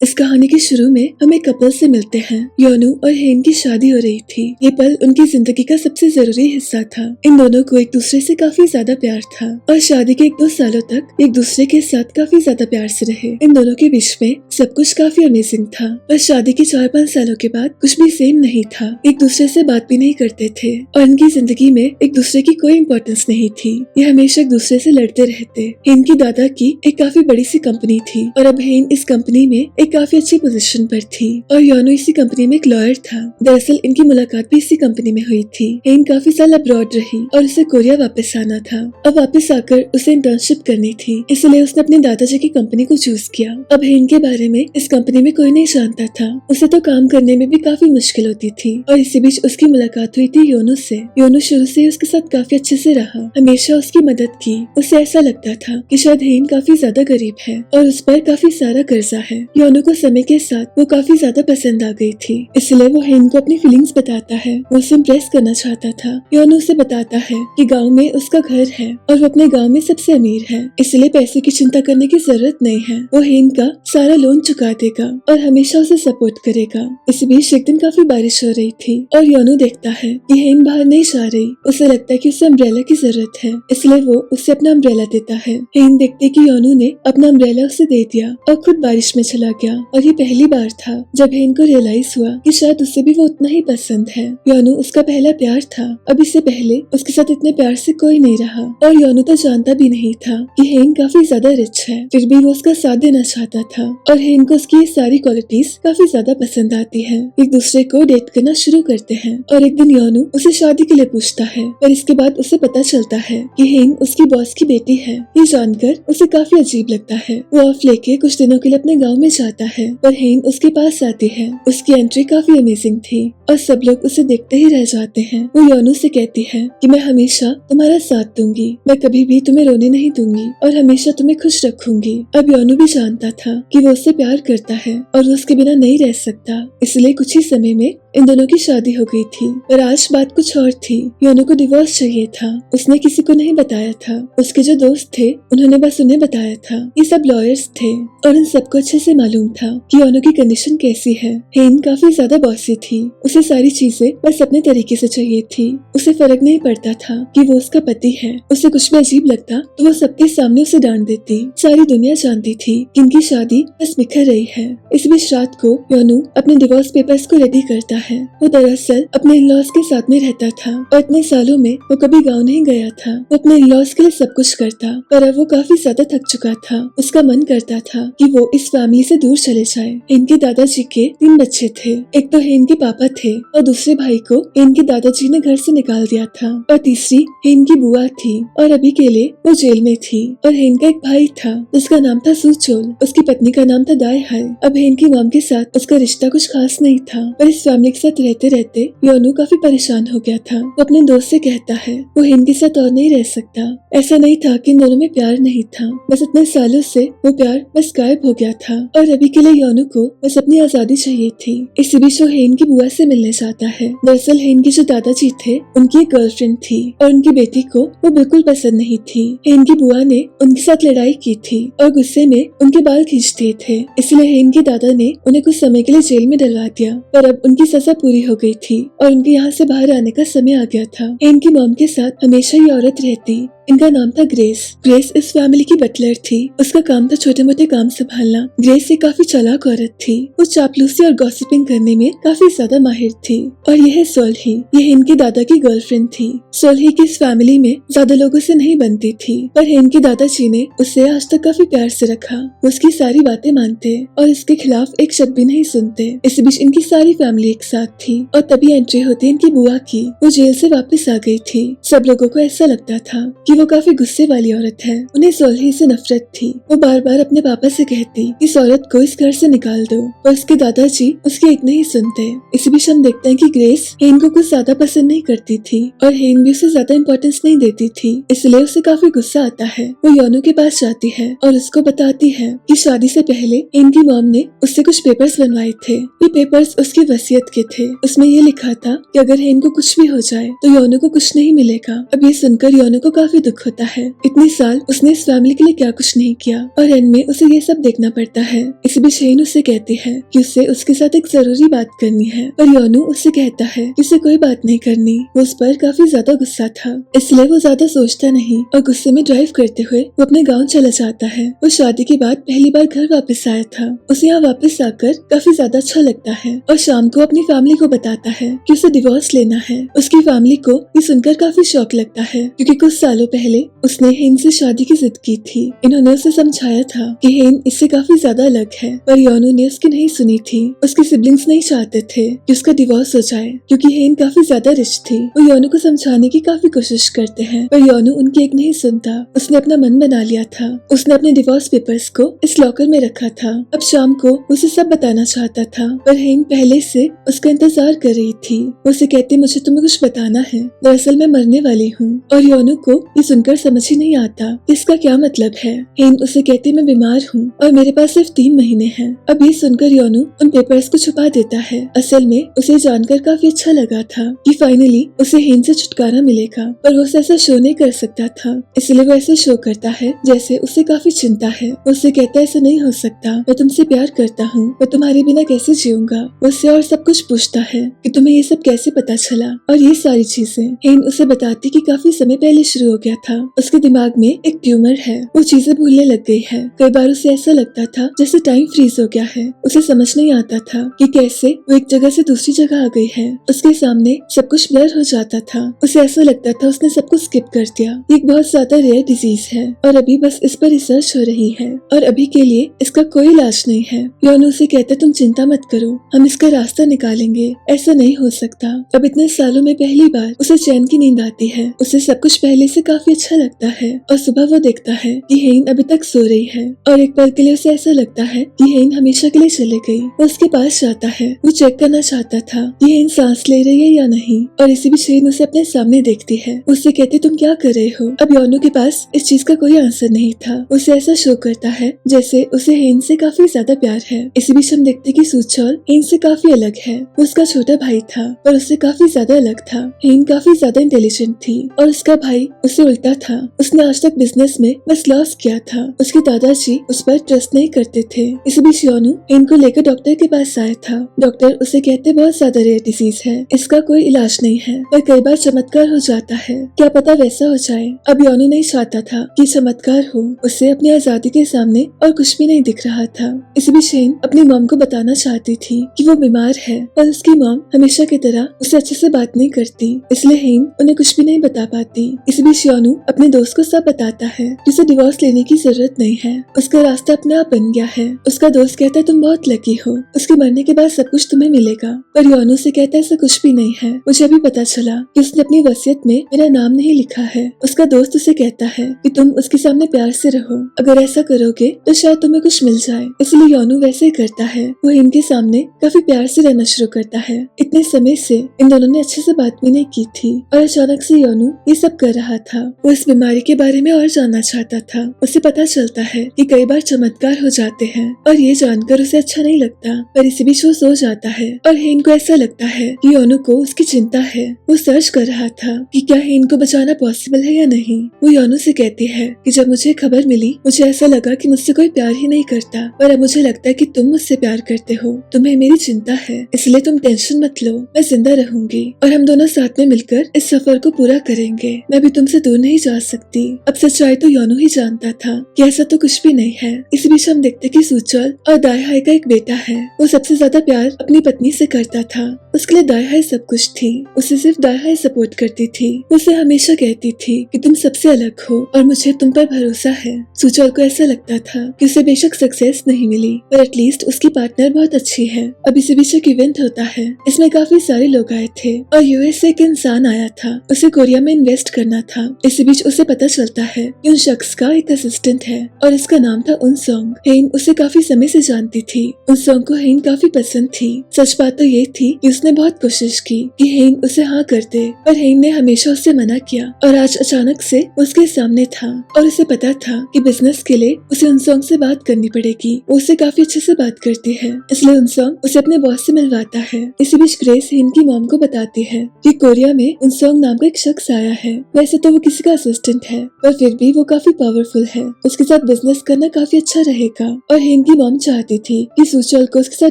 इस कहानी के शुरू में हम एक कपल से मिलते हैं। योनू और हेन की शादी हो रही थी। ये पल उनकी जिंदगी का सबसे जरूरी हिस्सा था। इन दोनों को एक दूसरे से काफी ज्यादा प्यार था और शादी के 1-2 सालों तक एक दूसरे के साथ काफी ज्यादा प्यार से रहे। इन दोनों के बीच में सब कुछ काफी अमेजिंग था। पर शादी के 4-5 सालों के बाद कुछ भी सेम नहीं था। एक दूसरे से बात भी नहीं करते थे और इनकी जिंदगी में एक दूसरे की कोई इम्पोर्टेंस नहीं थी। ये हमेशा एक दूसरे से लड़ते रहते। हेन की दादा की एक काफी बड़ी सी कंपनी थी और अब हेन इस कंपनी में एक काफी अच्छी पोजीशन पर थी और योनू इसी कंपनी में एक लॉयर था। दरअसल इनकी मुलाकात भी इसी कंपनी में हुई थी। हेन काफी साल अब्रॉड रही और उसे कोरिया वापस आना था। अब वापस आकर उसे इंटर्नशिप करनी थी, इसलिए उसने अपने दादाजी की कंपनी को चूज किया। अब हेन के बारे में इस कंपनी में कोई नहीं जानता था। उसे तो काम करने में भी काफी मुश्किल होती थी और इसी बीच उसकी मुलाकात हुई थी योनू से। योनू शुरू से उसके साथ काफी अच्छे से रहा, हमेशा उसकी मदद की। उसे ऐसा लगता था कि शायद हेन काफी ज्यादा गरीब है और उस पर काफी सारा कर्जा है। योनू को समय के साथ वो काफी ज्यादा पसंद आ गई थी, इसलिए वो हेन को अपनी फीलिंग्स बताता है। वो उसे इम्प्रेस करना चाहता था। योनू उसे बताता है कि गांव में उसका घर है और वो अपने गांव में सबसे अमीर है, इसलिए पैसे की चिंता करने की जरूरत नहीं है। वो हेन का सारा लोन चुका देगा और हमेशा उसे सपोर्ट करेगा। इस बीच एक दिन काफी बारिश हो रही थी और योनू देखता है कि हेन बाहर नहीं जा रही। उसे लगता है कि उसे अम्ब्रेला की जरूरत है, इसलिए वो उसे अपना अम्ब्रेला देता है। हेन देखते कि योनू ने अपना अम्ब्रेला उसे दे दिया और खुद बारिश में चला गया। और ये पहली बार था जब हेन को रियलाइज हुआ कि शायद उसे भी वो उतना ही पसंद है। योनू उसका पहला प्यार था। अब इससे पहले उसके साथ इतने प्यार से कोई नहीं रहा और योनू तो जानता भी नहीं था कि हेन काफी ज्यादा रिच है, फिर भी वो उसका साथ देना चाहता था और हेन को उसकी ये सारी क्वालिटीज काफी ज्यादा पसंद आती है। एक दूसरे को डेट करना शुरू करते हैं और एक दिन योनू उसे शादी के लिए पूछता है, पर इसके बाद उसे पता चलता है कि हेन उसकी बॉस की बेटी है। ये जानकर उसे काफी अजीब लगता है। वो ऑफ लेके कुछ दिनों के लिए अपने गाँव में जाता है पर हेन उसके पास आती है। उसकी एंट्री काफी अमेजिंग थी और सब लोग उसे देखते ही रह जाते हैं। वो योनू से कहती है कि मैं हमेशा तुम्हारा साथ दूंगी, मैं कभी भी तुम्हें रोने नहीं दूंगी और हमेशा तुम्हें खुश रखूंगी। अब योनू भी जानता था कि वो उससे प्यार करता है और वो उसके बिना नहीं रह सकता, इसलिए कुछ ही समय में इन दोनों की शादी हो गई थी। पर आज बात कुछ और थी। योनू को डिवोर्स चाहिए था। उसने किसी को नहीं बताया था। उसके जो दोस्त थे उन्होंने बस उन्हें बताया था। ये सब लॉयर्स थे और इन सबको अच्छे से मालूम था कि योनू की कंडीशन कैसी है। हेन काफी ज्यादा बॉसी थी। उसे सारी चीजें बस अपने तरीके से चाहिए थी। उसे फर्क नहीं पड़ता था कि वो उसका पति है। उसे कुछ भी अजीब लगता तो वो सबके सामने उसे डांट देती। सारी दुनिया जानती थी कि इनकी शादी बस बिखर रही है। इस बीच रात को योनू अपने डिवोर्स पेपर्स को रेडी करता है। वो दरअसल अपने इन-लॉज के साथ में रहता था और इतने सालों में वो कभी गाँव नहीं गया था। वो अपने इन-लॉज के लिए सब कुछ करता, पर अब वो काफी ज्यादा थक चुका था। उसका मन करता था कि वो इस फैमिली से दूर चले जाए। इनके दादाजी के 3 बच्चे थे। एक तो हेन के पापा थे और दूसरे भाई को इनके दादाजी ने घर से निकाल दिया था और तीसरी हेन की बुआ थी और अभी के लिए वो जेल में थी। और हेन का एक भाई था जिसका नाम था सुचोल। उसकी पत्नी का नाम था दाई हाय। अब हेन की मॉम के साथ उसका रिश्ता कुछ खास नहीं था, पर इस फैमिली के साथ रहते रहते योनू काफी परेशान हो गया था। वो अपने दोस्त से कहता है वो हेन के साथ और नहीं रह सकता। ऐसा नहीं था कि इन दोनों में प्यार नहीं था, बस इतने सालों से वो प्यार बस गायब हो गया था और अभी के लिए योनू को बस अपनी आजादी चाहिए थी। इसी बीच वो हेन की बुआ से मिलने जाता है। दरअसल हेन के जो दादाजी थे उनकी एक गर्लफ्रेंड थी और उनकी बेटी को वो बिल्कुल पसंद नहीं थी। हेन की बुआ ने उनके साथ लड़ाई की थी और गुस्से में उनके बाल खींच दिए थे, इसलिए हेन के दादा ने उन्हें कुछ समय के लिए जेल में डलवा दिया। पर अब उनकी सजा पूरी हो गई थी और उनके यहाँ से बाहर आने का समय आ गया था। हेन की मॉम के साथ हमेशा ये औरत रहती। इनका नाम था ग्रेस। ग्रेस इस फैमिली की बटलर थी। उसका काम था छोटे मोटे काम संभालना। ग्रेस एक काफी चालाक औरत थी। वो चापलूसी और गॉसिपिंग करने में काफी ज्यादा माहिर थी। और यह है सोल्ही, ये हेन के दादा की गर्लफ्रेंड थी। सोल्ही की इस फैमिली में ज्यादा लोगों से नहीं बनती थी, पर हेन के दादाजी ने उसे आज तक काफी प्यार से रखा। वो उसकी सारी बातें मानते और इसके खिलाफ एक शब्द भी नहीं सुनते। इस बीच इनकी सारी फैमिली एक साथ थी और तभी एंट्री होती इनकी बुआ की। वो जेल से वापस आ गई थी। सब लोगों को ऐसा लगता था कि वो काफी गुस्से वाली औरत है। उन्हें सोल्ही से नफरत थी। वो बार बार अपने पापा से कहती इस औरत को इस घर से निकाल दो, पर उसके दादाजी उसकी एक नहीं सुनते। इसी बीच हम देखते हैं कि ग्रेस हेन को कुछ ज्यादा पसंद नहीं करती थी और हेन भी उसे ज्यादा इम्पोर्टेंस नहीं देती थी, इसलिए उसे काफी गुस्सा आता है। वो योनू के पास जाती है और उसको बताती है कि शादी से पहले हेन की मॉम ने उससे कुछ पेपर्स बनवाए थे। ये पेपर्स उसकी वसीयत के थे। उसमें ये लिखा था कि अगर हेन को कुछ भी हो जाए तो योनू को कुछ नहीं मिलेगा। अब ये सुनकर योनू को काफी दुख होता है। इतने साल उसने इस फैमिली के लिए क्या कुछ नहीं किया और एंड में उसे ये सब देखना पड़ता है। इसी बीच हेन उससे कहती है कि उसे उसके साथ एक जरूरी बात करनी है, पर योनू उससे कहता है कि उसे कोई बात नहीं करनी। वो उस पर काफी ज्यादा गुस्सा था, इसलिए वो ज्यादा सोचता नहीं और गुस्से में ड्राइव करते हुए वो अपने गाँव चला जाता है। वो शादी के बाद पहली बार घर वापस आया था। उसे यहाँ वापस आकर काफी ज्यादा अच्छा लगता है और शाम को अपनी फैमिली को बताता है कि उसे डिवोर्स लेना है। उसकी फैमिली को ये सुनकर काफी शौक लगता है, क्योंकि कुछ सालों पहले उसने हेन से शादी की जिद की थी। इन्होंने उसे समझाया था कि हेन इससे काफी ज्यादा अलग है, पर योनू ने उसकी नहीं सुनी थी। उसके सिबलिंग्स नहीं चाहते थे कि उसका डिवोर्स हो जाए, क्योंकि हेन काफी ज्यादा रिच थी। वो योनू को समझाने की काफी कोशिश करते हैं, पर योनू उनकी एक नहीं सुनता। उसने अपना मन बना लिया था। उसने अपने डिवोर्स पेपर्स को इस लॉकर में रखा था। अब शाम को उसे सब बताना चाहता था, पर हेन पहले से उसका इंतजार कर रही थी। वो उसे कहती, मुझे तुम्हें कुछ बताना है, दरअसल मैं मरने वाली हूँ। और योनू को ये सुनकर समझ ही नहीं आता इसका क्या मतलब है। हेन उसे कहती, मैं बीमार हूँ और मेरे पास सिर्फ 3 महीने हैं। अब ये सुनकर योनू उन पेपर्स को छुपा देता है। असल में उसे जानकर काफी अच्छा लगा था कि फाइनली उसे हेन से छुटकारा मिलेगा, पर वो ऐसा शो नहीं कर सकता था, इसलिए वो ऐसे शो करता है जैसे उसे काफी चिंता है। वो उससे कहता है, ऐसा नहीं हो सकता, मैं तुमसे प्यार करता हूँ, मैं तुम्हारे बिना कैसे जीऊंगा। वो उससे और सब कुछ पूछता है कि तुम्हें ये सब कैसे पता चला, और ये सारी चीजें हेन उसे बताती कि काफी समय पहले शुरू हो गया था। उसके दिमाग में एक ट्यूमर है, वो चीजें भूलने लग गई है। कई बार उसे ऐसा लगता था जैसे टाइम फ्रीज हो गया है। उसे समझ नहीं आता था कि कैसे वो एक जगह से दूसरी जगह आ गई है। उसके सामने सब कुछ ब्लर हो जाता था। उसे ऐसा लगता था उसने सब कुछ स्किप कर दिया। ये एक बहुत ज्यादा रेयर डिजीज है और अभी बस इस पर रिसर्च हो रही है और अभी के लिए इसका कोई इलाज नहीं है। योनू उसे कहता, तुम चिंता मत करो, हम इसका रास्ता निकालेंगे। ऐसा नहीं हो सकता। अब इतने सालों में पहली बार उसे चैन की नींद आती है। उसे सब कुछ पहले से काफी अच्छा लगता है और सुबह वो देखता है कि हेन अभी तक सो रही है और एक पल के लिए उसे ऐसा लगता है कि हेन हमेशा के लिए चले गई। वो उसके पास जाता है। वो चेक करना चाहता था कि हेन सांस ले रही है या नहीं, और इसी बीच हेन उसे अपने सामने देखती है। उससे कहती, तुम क्या कर रहे हो। अब योनू के पास इस चीज का कोई आंसर नहीं था। उसे ऐसा शो करता है जैसे उसे हेन से काफी ज्यादा प्यार है। इसी बीच हम देखते कि सूचौल हेन से काफी अलग है। उसका छोटा भाई था और उससे काफी ज्यादा अलग था। हेन काफी ज्यादा इंटेलिजेंट थी और उसका भाई उससे उल्टा था। उसने आज तक बिजनेस में बस लॉस किया था। उसके दादाजी उस पर ट्रस्ट नहीं करते थे। इसी बीच योनू हेन को लेकर डॉक्टर के पास आया था। डॉक्टर उसे कहते, बहुत ज्यादा रेयर डिजीज है, इसका कोई इलाज नहीं है, पर कई बार चमत्कार हो जाता है, क्या पता वैसा हो जाए। अब योनू नहीं चाहता था कि चमत्कार हो। उसे अपनी आजादी के सामने और कुछ भी नहीं दिख रहा था। इसी बीच हेन अपनी मॉम को बताना चाहती थी कि वो बीमार है, पर उसकी मॉम हमेशा की तरह उसे अच्छे से बात नहीं करती, इसलिए हेन उन्हें कुछ भी नहीं बता पाती। इसी बीच योनू अपने दोस्त को सब बताता है कि उसे डिवोर्स लेने की जरूरत नहीं है, उसका रास्ता अपने आप बन गया है। उसका दोस्त कहता है, तुम बहुत लकी हो, उसके मरने के बाद सब कुछ तुम्हें मिलेगा। पर योनू से कहता है, ऐसा कुछ भी नहीं है, मुझे अभी पता चला कि उसने अपनी वसीयत में मेरा नाम नहीं लिखा है। उसका दोस्त उसे कहता है कि तुम उसके सामने प्यार से रहो, अगर ऐसा करोगे तो शायद तुम्हें कुछ मिल जाए। इसलिए योनू वैसे ही करता है। वो इनके सामने काफी प्यार से रहना शुरू करता है। इतने समय से इन दोनों ने अच्छे से बात भी नहीं की थी और अचानक से योनू ये सब कर रहा था। वो इस बीमारी के बारे में और जानना चाहता था। उसे पता चलता है कि कई बार चमत्कार हो जाते हैं और ये जानकर उसे अच्छा नहीं लगता, पर इसी बीच वो सो जाता है और हेन को ऐसा लगता है कि योनू को उसकी चिंता है। वो सर्च कर रहा था कि क्या हेन को बचाना पॉसिबल है या नहीं। वो योनू से कहती है कि जब मुझे खबर मिली मुझे ऐसा लगा कि मुझसे कोई प्यार ही नहीं करता, पर अब मुझे लगता है कि तुम मुझसे प्यार करते हो, तुम्हें मेरी चिंता है, इसलिए तुम टेंशन मत लो, मैं जिंदा रहूंगी और हम दोनों साथ में मिलकर इस सफर को पूरा करेंगे। मैं भी तुमसे दूर नहीं जा सकती। अब सच्चाई तो योनू ही जानता था कि ऐसा तो कुछ भी नहीं है। इस बीच हम देखते कि सूचौल और दायहाई का एक बेटा है। वो सबसे ज्यादा प्यार अपनी पत्नी से करता था। उसके लिए दायहाई सब कुछ थी, उसे सिर्फ दायहाई सपोर्ट करती थी। उसे हमेशा कहती थी कि तुम सबसे अलग हो और मुझे तुम पर भरोसा है। सूचौल को ऐसा लगता था कि उसे बेशक सक्सेस नहीं मिली, पर एटलीस्ट उसकी पार्टनर बहुत अच्छी है। अब इसी बीच एक इवेंट होता है, इसमें काफी सारे लोग आए थे और यूएस से एक इंसान आया था। उसे कोरिया में इन्वेस्ट करना था। इसी बीच उसे पता चलता है कि उन शख्स का एक असिस्टेंट है और इसका नाम था उनसोंग। हेन उसे काफी समय से जानती थी। उनसोंग को हेन काफी पसंद थी। सच बात तो ये थी कि उसने बहुत कोशिश की कि हेन उसे हाँ कर दे, पर हेन ने हमेशा उसे मना किया और आज अचानक से उसके सामने था और उसे पता था कि बिजनेस के लिए उसे उनसोंग से बात करनी पड़ेगी। वो उसे काफी अच्छे से बात करती है, इसलिए उनसोंग उसे अपने बॉस से मिलवाता है। इसी बीच ग्रेस हेन की मॉम को बताती है कि कोरिया में उनसोंग नाम का एक शख्स आया है। वैसे तो वो किसी का असिस्टेंट है, पर फिर भी वो काफी पावरफुल है। उसके साथ बिजनेस करना काफी अच्छा रहेगा। और हेन की मॉम चाहती थी कि सूचल को उसके साथ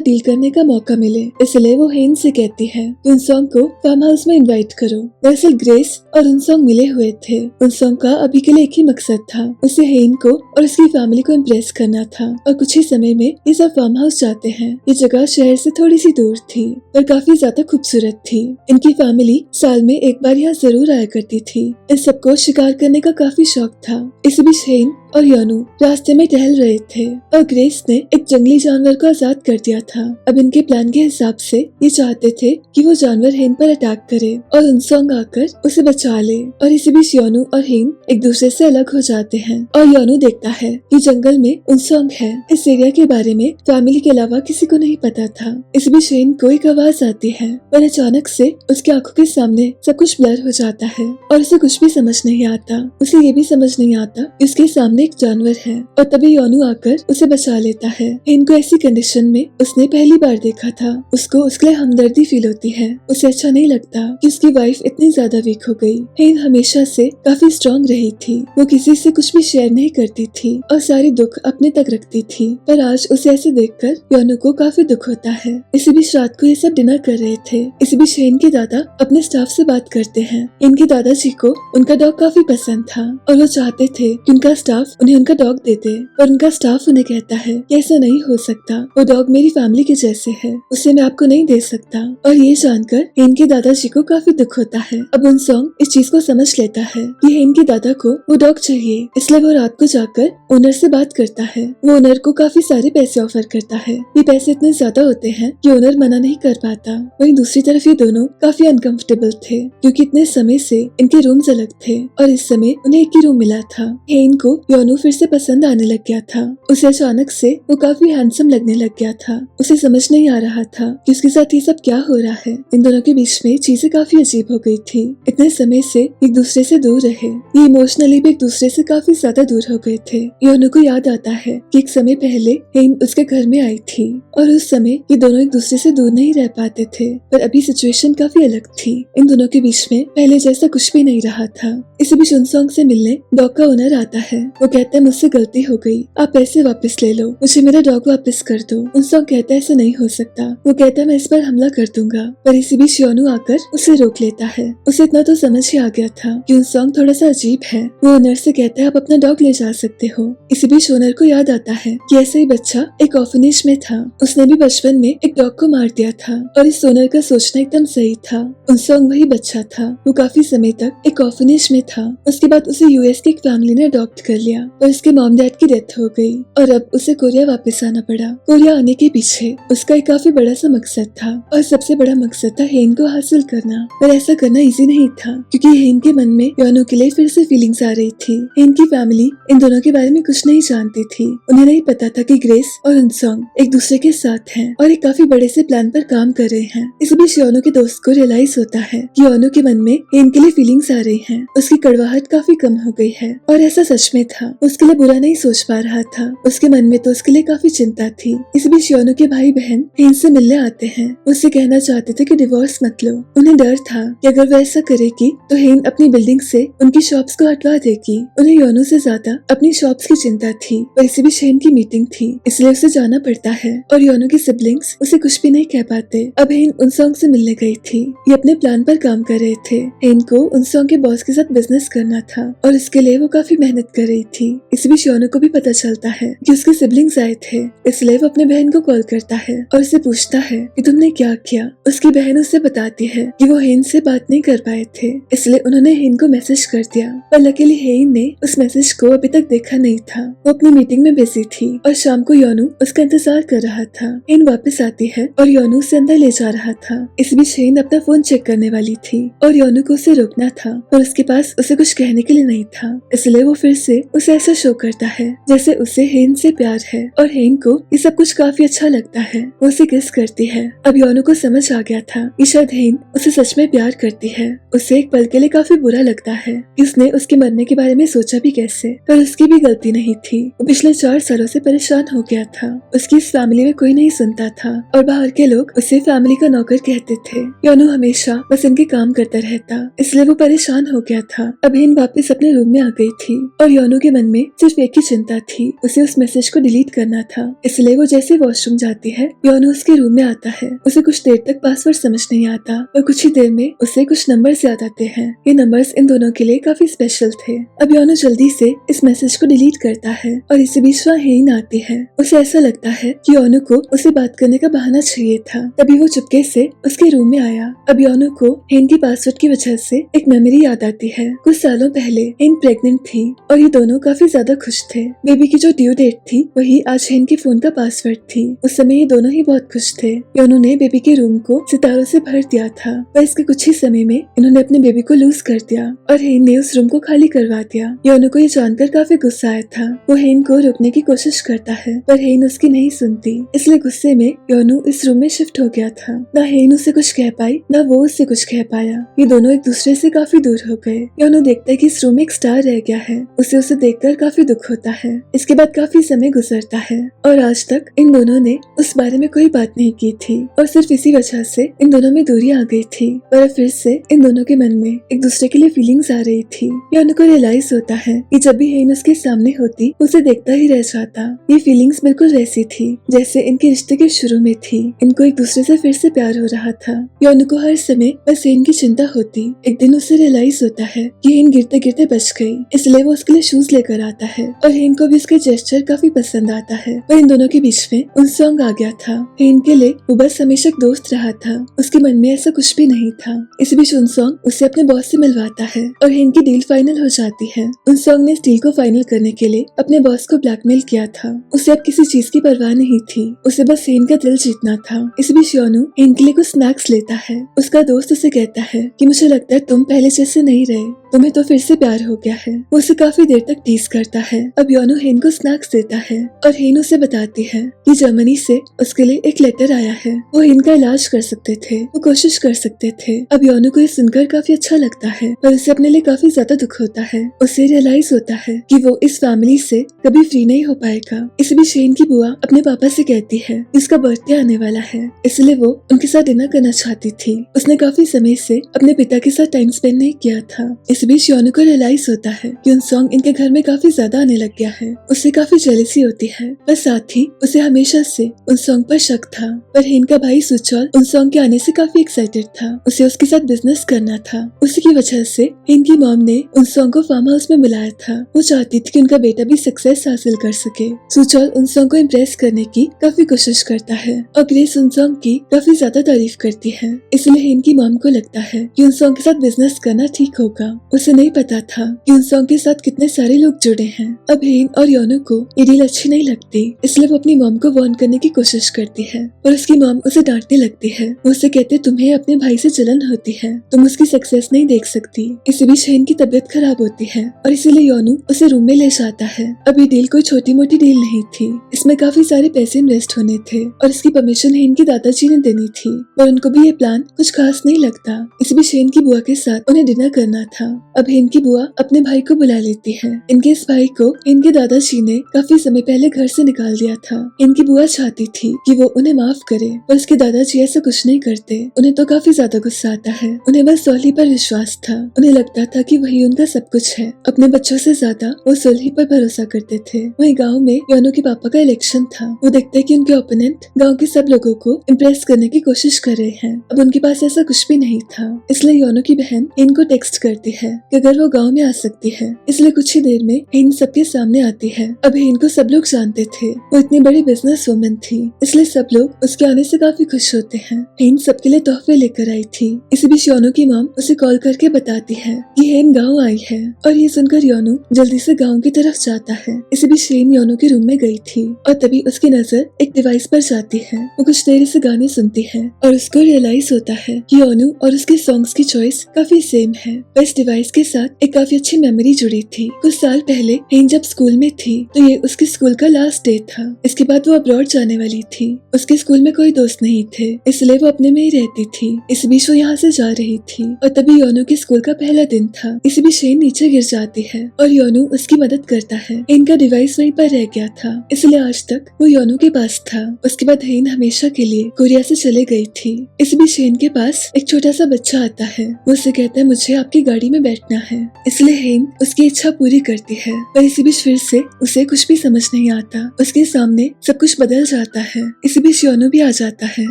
डील करने का मौका मिले, इसलिए वो हेन से कहती है कि उनसोंग को फार्म हाउस में इनवाइट करो। दरअसल ग्रेस और उनसोंग मिले हुए थे। उनसोंग का अभी के लिए एक ही मकसद था, उसे हेन को और उसकी फैमिली को इम्प्रेस करना था। और कुछ ही समय में ये सब फार्म हाउस जाते हैं। ये जगह शहर से थोड़ी सी दूर थी, पर काफी ज्यादा खूबसूरत थी। इनकी फैमिली साल में एक बार यहाँ जरूर आया करती थी। इन सबको शिकार करने का काफी शौक था। इस बीच हेन और योनु रास्ते में टहल रहे थे और ग्रेस ने एक जंगली जानवर को आजाद कर दिया था। अब इनके प्लान के हिसाब से ये चाहते थे कि वो जानवर हेन पर अटैक करे और उनसोंग आकर उसे बचा ले। और इसी बीच योनु और हेन एक दूसरे से अलग हो जाते हैं और योनु देखता है कि जंगल में उनसोंग है। इस एरिया के बारे में फैमिली के अलावा किसी को नहीं पता था। इस बीच हेन को एक आवाज आती है, पर अचानक से उसकी आंखों के सामने सब कुछ ब्लर हो जाता है और उसे कुछ भी समझ नहीं आता। उसे ये भी समझ नहीं आता कि उसके सामने एक जानवर है। और तभी योनु आकर उसे बचा लेता है। हेन को ऐसी कंडीशन में उसने पहली बार देखा था। उसको उसके लिए हमदर्दी फील होती है। उसे अच्छा नहीं लगता कि उसकी वाइफ इतनी ज्यादा वीक हो गई। हेन हमेशा से काफी स्ट्रॉन्ग रही थी। वो किसी से कुछ भी शेयर नहीं करती थी और सारी दुख अपने तक रखती थी। पर आज उसे ऐसे देखकर योनु को काफी दुख होता है। इसी बीच रात को ये सब डिनर कर रहे थे। इसी बीच हेन के दादा अपने स्टाफ से बात करते हैं। इनके दादाजी को उनका डॉग काफी पसंद था और वो चाहते थे कि उनका स्टाफ उन्हें उनका डॉग दे दे, पर उनका स्टाफ उन्हें कहता है कि ऐसा नहीं हो सकता, वो डॉग मेरी फैमिली के जैसे है, उसे मैं आपको नहीं दे सकता। और ये जानकर हेन के दादाजी को काफी दुख होता है। अब उनसोंग इस चीज को समझ लेता है कि हेन के दादा को वो डॉग चाहिए, इसलिए वो रात को जाकर ओनर से बात करता है। वो ओनर को काफी सारे पैसे ऑफर करता है। ये पैसे इतने ज्यादा होते हैं कि ओनर मना नहीं कर पाता। वहीं दूसरी तरफ ये दोनों काफी अनकंफर्टेबल थे, क्योंकि इतने समय से इनके रूम्स अलग थे और इस समय उन्हें एक ही रूम मिला था। हेन को योनु फिर से पसंद आने लग गया था। उसे अचानक से वो काफी हैंडसम लगने लग गया था। उसे समझ नहीं आ रहा था कि उसके साथ ये सब क्या हो रहा है। इन दोनों के बीच में चीजें काफी अजीब हो गई थी। इतने समय से एक दूसरे से दूर रहे, ये इमोशनली भी एक दूसरे से काफी ज्यादा दूर हो गए थे। योनु को याद आता है कि एक समय पहले हेन उसके घर में आई थी और उस समय ये दोनों एक दूसरे से दूर नहीं रह पाते थे, पर अभी सिचुएशन काफी अलग थी। इन दोनों के बीच में पहले जैसा कुछ भी नहीं रहा था। इसी बीच उनसोंग से मिलने डॉग का ओनर आता है। वो कहता है मुझसे गलती हो गई, आप पैसे वापस ले लो, मुझे मेरा डॉग वापस कर दो। उनसोंग कहता है ऐसा नहीं हो सकता। वो कहता है मैं इस पर हमला कर दूंगा, पर इसी बीच योनु आकर उसे रोक लेता है। उसे इतना तो समझ ही आ गया था कि उनसोंग थोड़ा सा अजीब है। वो ओनर से कहता है आप अपना डॉग ले जा सकते हो। इसी बीच ओनर को याद आता है कि ऐसा ही बच्चा एक ऑर्फनेज में था, उसने भी बचपन में एक डॉग को मार दिया था और इस ओनर का सोचना एकदम सही था। उनसोंग वही बच्चा था। वो काफी समय तक एक ऑर्फनेज में था। उसके बाद उसे यूएस की एक फैमिली ने अडॉप्ट कर लिया और उसके मॉम डैड की डेथ हो गई और अब उसे कोरिया वापस आना पड़ा। कोरिया आने के पीछे उसका एक काफी बड़ा सा मकसद था और सबसे बड़ा मकसद था हेन को हासिल करना। पर ऐसा करना इजी नहीं था, क्योंकि हेन के मन में योनु के लिए फिर से फीलिंग्स आ रही थी। हेन की फैमिली इन दोनों के बारे में कुछ नहीं जानती थी। उन्हें नहीं पता था कि ग्रेस और उनसोंग एक दूसरे के साथ हैं और एक काफी बड़े से प्लान पर काम कर रहे हैं। इस बीच योनु के दोस्त को रियलाइज होता है कि योनु के मन में हेन के लिए फीलिंग्स आ रही हैं। उसकी कड़वाहट काफी कम हो गई है और ऐसा सच में था। उसके लिए बुरा नहीं सोच पा रहा था। उसके मन में तो उसके लिए काफी चिंता थी। इस बीच योनु के भाई बहन हेन से मिलने आते हैं। उससे कहना चाहते थे कि डिवोर्स मत लो। उन्हें डर था कि अगर वो ऐसा करेगी तो हेन अपनी बिल्डिंग से उनकी शॉप्स को हटवा देगी। उन्हें योनु से ज्यादा अपनी शॉप्स की चिंता थी। और इसी बीच हेन की मीटिंग थी, इसलिए उसे जाना पड़ता है और योनु के सिबलिंग्स उसे कुछ भी नहीं कह पाते। अब हेन उनसोंग से मिलने गई थी। ये अपने प्लान पर काम कर रहे थे। हेन को उनसोंग के बॉस के साथ बिजनेस करना था और इसके लिए वो काफी मेहनत कर रही थी। इस बीच योनु को भी पता चलता है कि उसके सिबलिंग्स आए थे, इसलिए वो अपने बहन को कॉल करता है और उससे पूछता है कि तुमने क्या किया। उसकी बहन उससे बताती है कि वो हेन से बात नहीं कर पाए थे, इसलिए उन्होंने हेन को मैसेज कर दिया। पर लकीली हेन ने उस मैसेज को अभी तक देखा नहीं था। वो अपनी मीटिंग में बिजी थी और शाम को योनु उसका इंतजार कर रहा था। हेन वापस आती है और योनु उसे अंदर ले जा रहा था। इस बीच हेन अपना फोन चेक करने वाली थी और योनु को उसे रोकना था, पर उसके पास उसे कुछ कहने के लिए नहीं था, इसलिए वो फिर से उसे ऐसा शो करता है जैसे उसे हेन से प्यार है और हेन को ये सब कुछ काफी अच्छा लगता है। वो उसे किस करती है। अब योनो को समझ आ गया था कि शायद हेन उसे सच में प्यार करती है। उसे एक पल के लिए काफी बुरा लगता है कि उसने उसके मरने के बारे में सोचा भी कैसे, पर उसकी भी गलती नहीं थी। वो पिछले 4 सालों से परेशान हो गया था। उसकी इस फैमिली में कोई नहीं सुनता था और बाहर के लोग उसे फैमिली का नौकर कहते थे। योनो हमेशा बस इनके काम करता रहता, इसलिए वो परेशान हो गया था। अब हेन वापस अपने रूम में आ गई थी और योनो के मन में सिर्फ एक ही चिंता थी, उसे उस मैसेज को डिलीट करना था। इसलिए वो जैसे वॉशरूम जाती है, योनो उसके रूम में आता है। उसे कुछ देर तक पासवर्ड समझ नहीं आता और कुछ ही देर में उसे कुछ नंबर्स याद आते हैं। ये नंबर्स इन दोनों के लिए काफी स्पेशल थे। अब योनो जल्दी से इस मैसेज को डिलीट करता है और इसी बीच वहाँ हेन आती है। उसे ऐसा लगता है कि योनो को उसे बात करने का बहाना चाहिए था, तभी वो चुपके से उसके रूम में आया। अब योनो को हेन की पासवर्ड की वजह से एक मेमोरी याद आती है। कुछ सालों पहले हेन प्रेग्नेंट थी और ये दोनों काफी ज्यादा खुश थे। बेबी की जो ड्यू डेट थी वही आज हेन के फोन का पासवर्ड थी। उस समय ये दोनों ही बहुत खुश थे। योनो ने बेबी के रूम को सितारों से भर दिया था, पर इसके कुछ ही समय में इन्होंने अपने बेबी को लूज कर दिया और हेन ने उस रूम को खाली करवा दिया। योनो को ये जानकर काफी गुस्सा आया था। वो हेन को रोकने की कोशिश करता है, पर हेन उसकी नहीं सुनती। इसलिए गुस्से में योनो इस रूम में शिफ्ट हो गया था। ना हेन उसे कुछ कह पाई, ना वो उससे कुछ कह पाया। ये दोनों एक दूसरे से काफी दूर हो गए। योनो देखता है कि इस रूम में एक स्टार रह गया है। उसे देखकर काफी दुख होता है। इसके बाद काफी समय गुजरता है और आज तक इन दोनों ने उस बारे में कोई बात नहीं की थी और सिर्फ इसी वजह से इन दोनों में दूरी आ गई थी। पर फिर से इन दोनों के मन में एक दूसरे के लिए फीलिंग्स आ रही थी। योनो को रियलाइज होता है कि जब भी हेन उसके सामने होती उसे देखता ही रह जाता। ये फीलिंग्स बिल्कुल वैसी थी जैसे इनके रिश्ते के शुरू में थी। इनको एक दूसरे से फिर से प्यार हो रहा था। योनो को हर समय बस हेन की चिंता होती। एक दिन उसे रियलाइज होता है कि हेन गिरते गिरते बच गई, इसलिए वो उसके लिए शूज लेकर आता है और हेन को भी उसके जेस्चर काफी पसंद आता है। पर इन दोनों के बीच में उनसॉन्ग आ गया था। हेन के लिए वो बस हमेशा एक दोस्त रहा था, उसके मन में ऐसा कुछ भी नहीं था। इस बीच उनसॉन्ग उसे अपने बॉस से मिलवाता है और हेन की डील फाइनल हो जाती है। उनसॉन्ग ने इस डील को फाइनल करने के लिए अपने बॉस को ब्लैकमेल किया था। उसे अब किसी चीज की परवाह नहीं थी, उसे बस हेन का दिल जीतना था। इस बीच योनो हेन के लिए कुछ स्नैक्स लेता है। उसका दोस्त उसे कहता है कि मुझे लगता है तुम पहले जैसे नहीं रहे, तुम्हें तो फिर से प्यार हो गया है। वो उसे काफी देर तक टीज करता है। अब योनो हेन को स्नैक्स देता है और हेन उसे बताती है कि जर्मनी से उसके लिए एक लेटर आया है। वो हेन का इलाज कर सकते थे, वो कोशिश कर सकते थे। अब योनो को ये सुनकर काफी अच्छा लगता है, पर उसे अपने लिए काफी ज्यादा दुख होता है। उसे रियलाइज होता है कि वो इस फैमिली से कभी फ्री नहीं हो पाएगा। इस बीच हेन की बुआ अपने पापा से कहती है कि उसका बर्थडे आने वाला है, इसलिए वो उनके साथ डिनर करना चाहती थी। उसने काफी समय से अपने पिता के साथ टाइम स्पेंड नहीं किया था। इस बीच योनो को रियलाइज होता है कि उनसॉन्ग इनके घर में काफी ज्यादा आने लग गया है। उसे काफी जेलसी होती है, पर साथ ही उसे हमेशा से उनसॉन्ग पर शक था। पर हेन का भाई सुचौल उनसॉन्ग के आने से काफी एक्साइटेड था। उसे उसके साथ बिजनेस करना था। उसी की वजह से हेन की मॉम ने उनसॉन्ग को फार्म हाउस में बुलाया था। वो चाहती थी कि उनका बेटा भी सक्सेस हासिल कर सके। सुचौल उनसॉन्ग को इम्प्रेस करने की काफी कोशिश करता है और ग्रेस उनसॉन्ग की काफी ज्यादा तारीफ करती है। इसलिए हेन की मॉम को लगता है कि उनसॉन्ग के साथ बिजनेस करना ठीक होगा। उसे नहीं पता था कि उनसॉन्ग के साथ कितने सारे लोग जुड़े हैं। अब हेन और योनो को ये डील अच्छी नहीं लगती, इसलिए वो अपनी मॉम को वार्न करने की कोशिश करती है और उसकी मॉम उसे डांटने लगती है। वो उसे कहते तुम्हें अपने भाई से जलन होती है, तुम उसकी सक्सेस नहीं देख सकती। इसी बीच हेन की तबीयत खराब होती है और इसीलिए योनो उसे रूम में ले जाता है। अब ये डील कोई छोटी मोटी डील नहीं थी, इसमें काफी सारे पैसे इन्वेस्ट होने थे और इसकी परमिशन हेन के दादाजी ने देनी थी, पर उनको भी ये प्लान कुछ खास नहीं लगता। इस बीच हेन की बुआ के साथ उन्हें डिनर करना था। अब हेन की बुआ अपने भाई को बुला लेती है। इनके इस भाई को इनके दादाजी ने काफी समय पहले घर से निकाल दिया था। इनकी बुआ चाहती थी कि वो उन्हें माफ करे, पर उसके दादाजी ऐसा कुछ नहीं करते। उन्हें तो काफी ज्यादा गुस्सा आता है। उन्हें बस सोल्ही पर विश्वास था। उन्हें लगता था कि वही उनका सब कुछ है। अपने बच्चों से ज्यादा वो सोल्ही पर भरोसा करते थे। वही गाँव में योनो के पापा का इलेक्शन था। वो देखते कि उनके ओपोनेंट गाँव के सब लोगों को इम्प्रेस करने की कोशिश कर रहे हैं। अब उनके पास ऐसा कुछ भी नहीं था, इसलिए योनो की बहन इनको टेक्स्ट करती है कि अगर वो गांव में आ सकती है। इसलिए कुछ ही देर में हेन सबके सामने आती है। अब हेन को सब लोग जानते थे, वो इतनी बड़ी बिजनेस वुमन थी, इसलिए सब लोग उसके आने से काफी खुश होते हैं। हेन सबके लिए तोहफे लेकर आई थी। इसी बीच योनो की मॉम उसे कॉल करके बताती है कि हेन गाँव आई है और ये सुनकर योनो जल्दी से गाँव की तरफ जाता है। इसी बीच हेन योनो के रूम में गई थी और तभी उसकी नजर एक डिवाइस पर जाती है। वो कुछ देर से गाने सुनती है और उसको रियलाइज होता है कि योनो और उसके सॉन्ग्स की चॉइस काफी सेम है। इस डिवाइस डिवाइस के साथ एक काफी अच्छी मेमोरी जुड़ी थी। कुछ साल पहले हेन जब स्कूल में थी तो ये उसके स्कूल का लास्ट डे था। इसके बाद वो अब्रॉड जाने वाली थी। उसके स्कूल में कोई दोस्त नहीं थे, इसलिए वो अपने में ही रहती थी। इस बीच वो यहाँ से जा रही थी और तभी योनू के स्कूल का पहला दिन था। इसी बीच हेन नीचे गिर जाती है और योनू उसकी मदद करता है। इनका डिवाइस वहीं पर रह गया था, इसलिए आज तक वो योनू के पास था। उसके बाद हेन हमेशा के लिए कोरिया से चले गई थी। इस बीच हेन के पास एक छोटा सा बच्चा आता है। वो उसे कहता है मुझे आपकी गाड़ी में बैठना है, इसलिए हेन उसकी इच्छा पूरी करती है। पर इसी बीच फिर से उसे कुछ भी समझ नहीं आता। उसके सामने सब कुछ बदल जाता है। इसी बीच योनू भी आ जाता है।